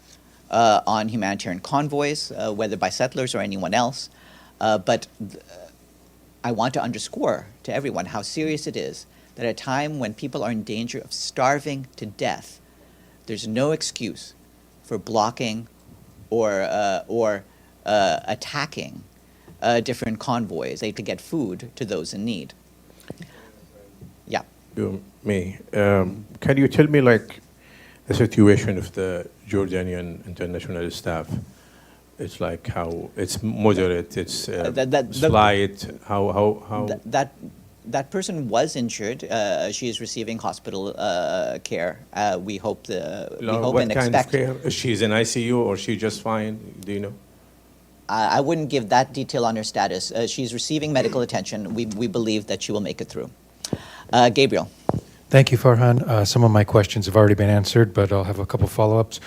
on humanitarian convoys, whether by settlers or anyone else. But I want to underscore to everyone how serious it is that at a time when people are in danger of starving to death, there's no excuse for blocking or attacking different convoys to get food to those in need. Yeah. Me. Can you tell me, like, the situation of the Jordanian international staff? It's like how it's moderate, it's slight. How that person was injured. She is receiving hospital care. We hope what and kind expect. of care? She's in ICU or she just fine? Do you know? I wouldn't give that detail on her status. She's receiving medical attention. We believe that she will make it through. Gabriel. Thank you, Farhan. Some of my questions have already been answered, but I'll have a couple follow-ups.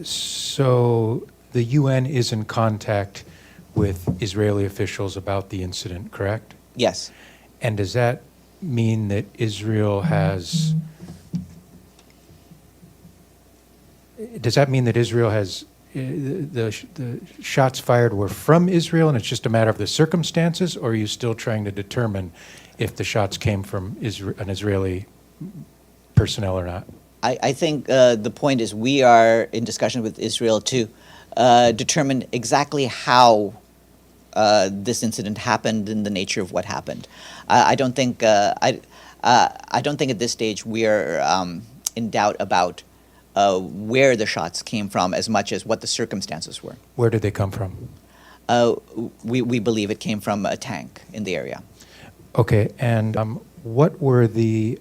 So the UN is in contact with Israeli officials about the incident, correct? Yes. And does that mean that Israel has... Does that mean that Israel has... The shots fired were from Israel and it's just a matter of the circumstances, or are you still trying to determine if the shots came from an Israeli personnel or not? I think the point is we are in discussion with Israel to determine exactly how this incident happened and the nature of what happened. I don't think at this stage we are in doubt about where the shots came from as much as what the circumstances were. Where did they come from? We believe it came from a tank in the area. Okay, and what were the...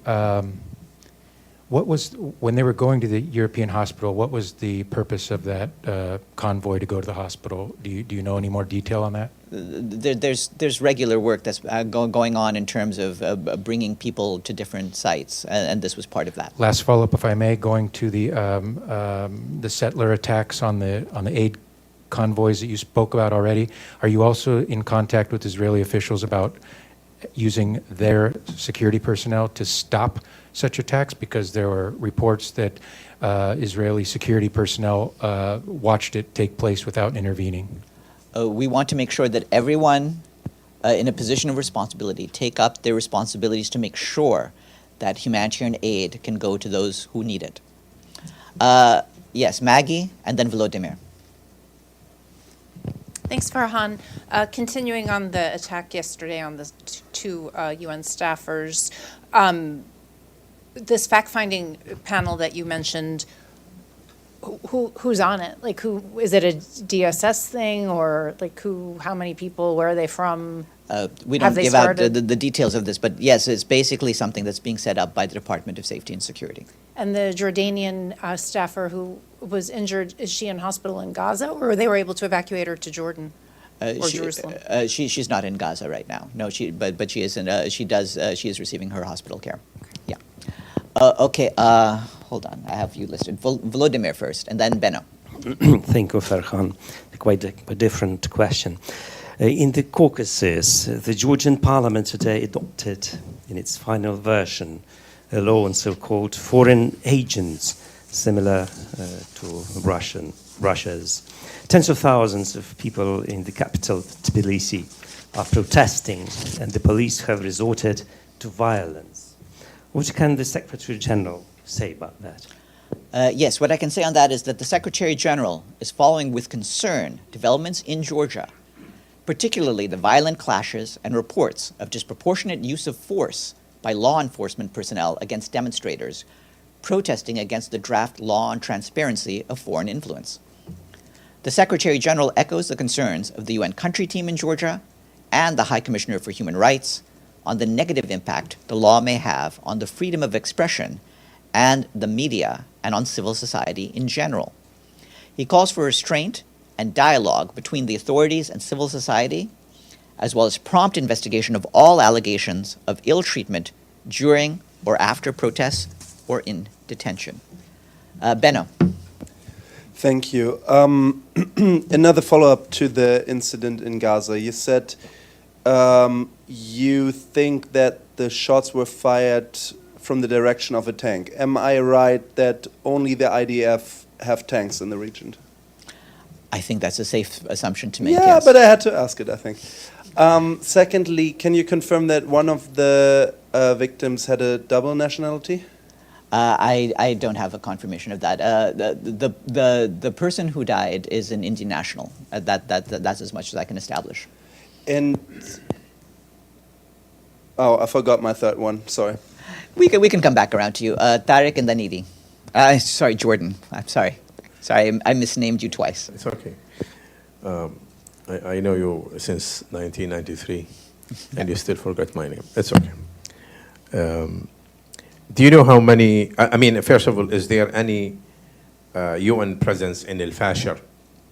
what was, when they were going to the European hospital, what was the purpose of that convoy to go to the hospital? Do you know any more detail on that? There's regular work that's going on in terms of bringing people to different sites, and this was part of that. Last follow-up, if I may, going to the settler attacks on the aid convoys that you spoke about already. Are you also in contact with Israeli officials about using their security personnel to stop such attacks? Because there were reports that Israeli security personnel watched it take place without intervening. We want to make sure that everyone in a position of responsibility take up their responsibilities to make sure that humanitarian aid can go to those who need it. Yes, Maggie, and then Volodymyr. Thanks, Farhan. Continuing on the attack yesterday on the two UN staffers, this fact-finding panel that you mentioned, who's on it? Like, who is it? A DSS thing, or like who? How many people? Where are they from? We don't give out the details of this, but yes, it's basically something that's being set up by the Department of Safety and Security. And the Jordanian staffer who was injured, is she in hospital in Gaza, or they were able to evacuate her to Jordan or Jerusalem? She's not in Gaza right now. No, but she is in. She is receiving her hospital care. Yeah. Okay. Hold on. I have you listed. Volodymyr first, and then Benno. Thank you, Farhan. Quite a different question. In the Caucasus, the Georgian parliament today adopted, in its final version, a law on so-called foreign agents, similar to Russia's. Tens of thousands of people in the capital, Tbilisi, are protesting, and the police have resorted to violence. What can the Secretary General say about that? Yes, what I can say on that is that the Secretary General is following with concern developments in Georgia, particularly the violent clashes and reports of disproportionate use of force by law enforcement personnel against demonstrators protesting against the draft law on transparency of foreign influence. The Secretary General echoes the concerns of the UN country team in Georgia and the High Commissioner for Human Rights on the negative impact the law may have on the freedom of expression and the media and on civil society in general. He calls for restraint and dialogue between the authorities and civil society, as well as prompt investigation of all allegations of ill treatment during or after protests or in detention. Benno. Thank you. Another follow-up to the incident in Gaza. You said you think that the shots were fired from the direction of a tank. Am I right that only the IDF have tanks in the region? I think that's a safe assumption to make. Yeah, yes. but I had to ask it, I think. Secondly, can you confirm that one of the victims had a double nationality? I don't have a confirmation of that. The person who died is an Indian national. That's as much as I can establish. And oh, I forgot my third one. Sorry. We can come back around to you. Tariq and then Edie. Sorry, Jordan. I'm sorry. Sorry, I misnamed you twice. It's okay. I know you since 1993, and you still forgot my name. It's okay. Do you know how many, I mean, first of all, is there any UN presence in El Fasher,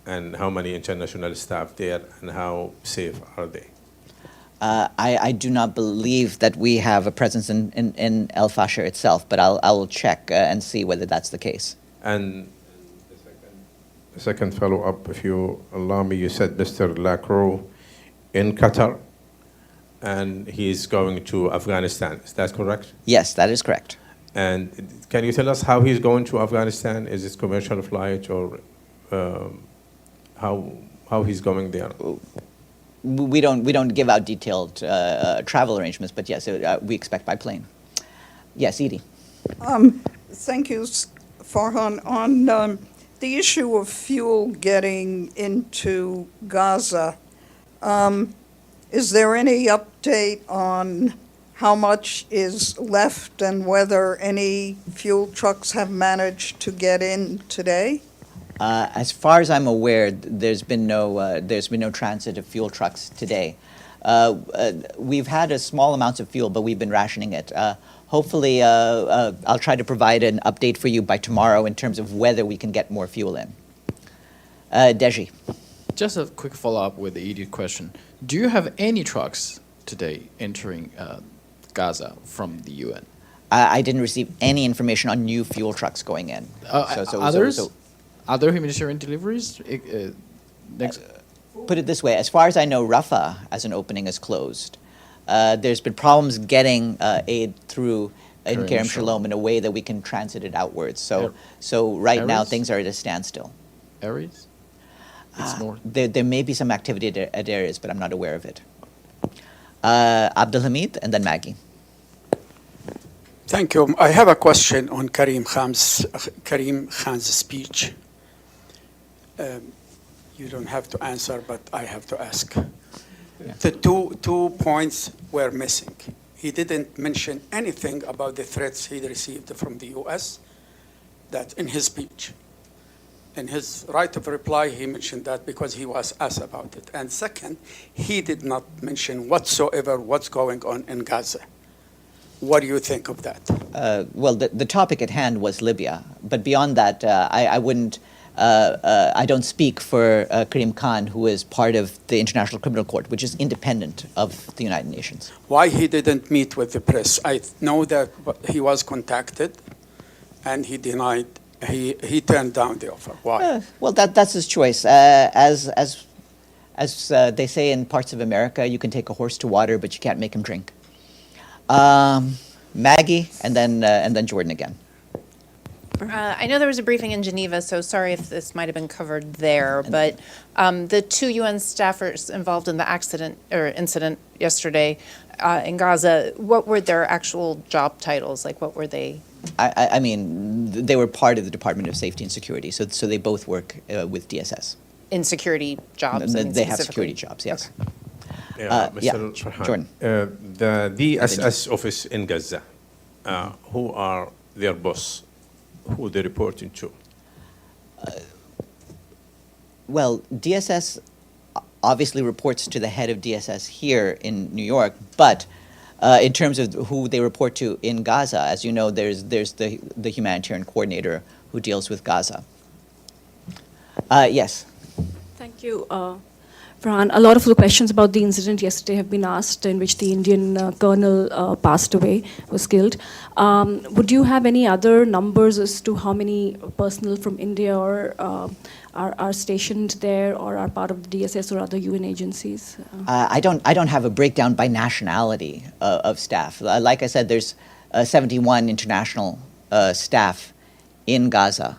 and how many international staff there, and how safe are they? I do not believe that we have a presence in El Fasher itself, but I'll check and see whether that's the case. And the second follow-up, if you allow me, you said Mr. Lacroix in Qatar, and he's going to Afghanistan. Is that correct? Yes, that is correct. And can you tell us how he's going to Afghanistan? Is it commercial flight, or how he's going there? We don't give out detailed travel arrangements, but yes, we expect by plane. Yes, Edie. Thank you, Farhan. On the issue of fuel getting into Gaza, is there any update on how much is left and whether any fuel trucks have managed to get in today? As far as I'm aware, there's been no transit of fuel trucks today. We've had a small amounts of fuel, but we've been rationing it. Hopefully, I'll try to provide an update for you by tomorrow in terms of whether we can get more fuel in. Deji. Just a quick follow-up with the immediate question. Do you have any trucks today entering Gaza from the UN? I didn't receive any information on new fuel trucks going in. Other humanitarian deliveries? Put it this way, as far as I know, Rafah as an opening is closed. There's been problems getting aid through in Kerem Shalom in a way that we can transit it outwards. So right now things are at a standstill. Areas? It's north. There may be some activity at areas, but I'm not aware of it. Abdulhamid and then Maggie. Thank you. I have a question on Karim Khan's speech. You don't have to answer, but I have to ask. Yeah. The two points were missing. He didn't mention anything about the threats he received from the U.S. That in his speech. In his right of reply, he mentioned that because he was asked about it. And second, he did not mention whatsoever what's going on in Gaza. What do you think of that? Well, the topic at hand was Libya, but beyond that, I wouldn't. I don't speak for Karim Khan, who is part of the International Criminal Court, which is independent of the United Nations. Why he didn't meet with the press? I know that he was contacted, and he denied. He turned down the offer. Why? Well, that's his choice. As they say in parts of America, you can take a horse to water, but you can't make him drink. Maggie, and then Jordan again. I know there was a briefing in Geneva, so sorry if this might have been covered there, but the two UN staffers involved in the incident yesterday in Gaza, what were their actual job titles? Like, what were they? I mean, they were part of the Department of Safety and Security, so they both work with DSS. In security jobs? They have security jobs, yes. Okay. Mr. Farhan, Jordan. The DSS office in Gaza, who are their boss? Who they reporting to? Well, DSS obviously reports to the head of DSS here in New York, but in terms of who they report to in Gaza, as you know, there's the humanitarian coordinator who deals with Gaza. Yes. Thank you, Farhan. A lot of the questions about the incident yesterday have been asked, in which the Indian colonel passed away, was killed. Would you have any other numbers as to how many personnel from India are stationed there or are part of the DSS or other UN agencies? I don't have a breakdown by nationality of staff. Like I said, there's 71 international staff in Gaza,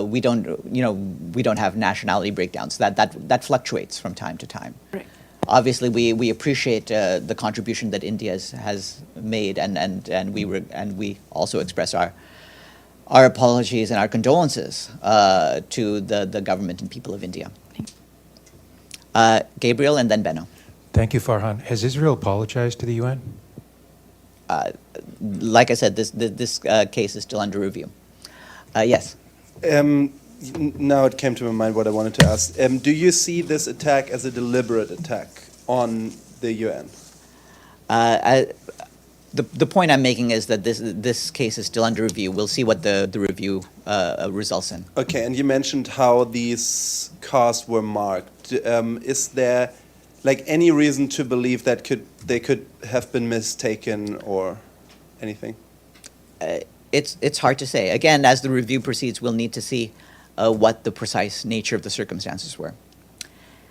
we don't have nationality breakdowns. That fluctuates from time to time. Right. Obviously, we appreciate the contribution that India has made, and we also express our apologies and our condolences to the government and people of India. Gabriel and then Benno. Thank you, Farhan. Has Israel apologized to the UN? Like I said, this case is still under review. Yes. Now it came to my mind what I wanted to ask. Do you see this attack as a deliberate attack on the UN? The point I'm making is that this case is still under review. We'll see what the review results in. Okay, and you mentioned how these cars were marked. Is there any reason to believe that they could have been mistaken or anything? It's hard to say. Again, as the review proceeds, we'll need to see what the precise nature of the circumstances were.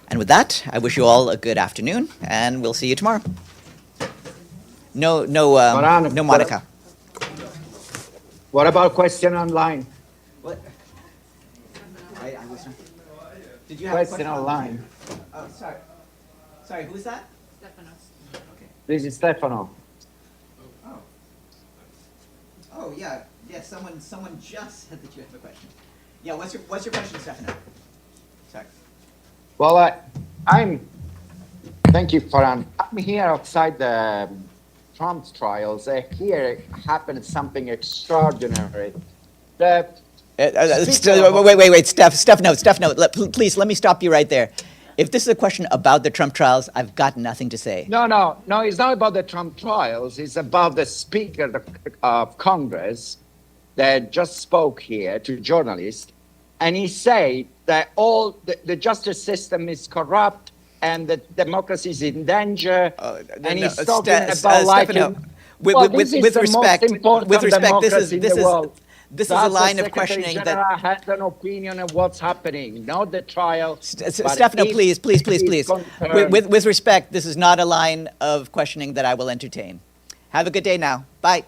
And with that, I wish you all a good afternoon, and we'll see you tomorrow. No, Monica. What about question online? What? Did you have question online? Oh, sorry. Sorry, who is that? Stefanos. Okay. This is Stefano. Oh, yeah. Someone just said that you have a question. Yeah, what's your question, Stefano? Sorry. Well, thank you, Farhan. I'm here outside the Trump's trials. Here happened something extraordinary. Wait, Stefano, please, let me stop you right there. If this is a question about the Trump trials, I've got nothing to say. No, it's not about the Trump trials. It's about the Speaker of Congress that just spoke here to journalists, and he said that all the justice system is corrupt and that democracy is in danger. And he's talking about Stefano, with respect, this is a line of questioning that has an opinion of what's happening, not the trial. Stefano, please. With respect, this is not a line of questioning that I will entertain. Have a good day now. Bye.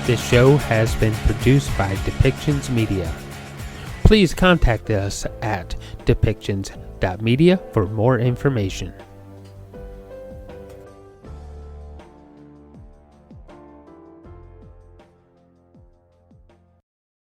This show has been produced by Depictions Media. Please contact us at depictions.media for more information.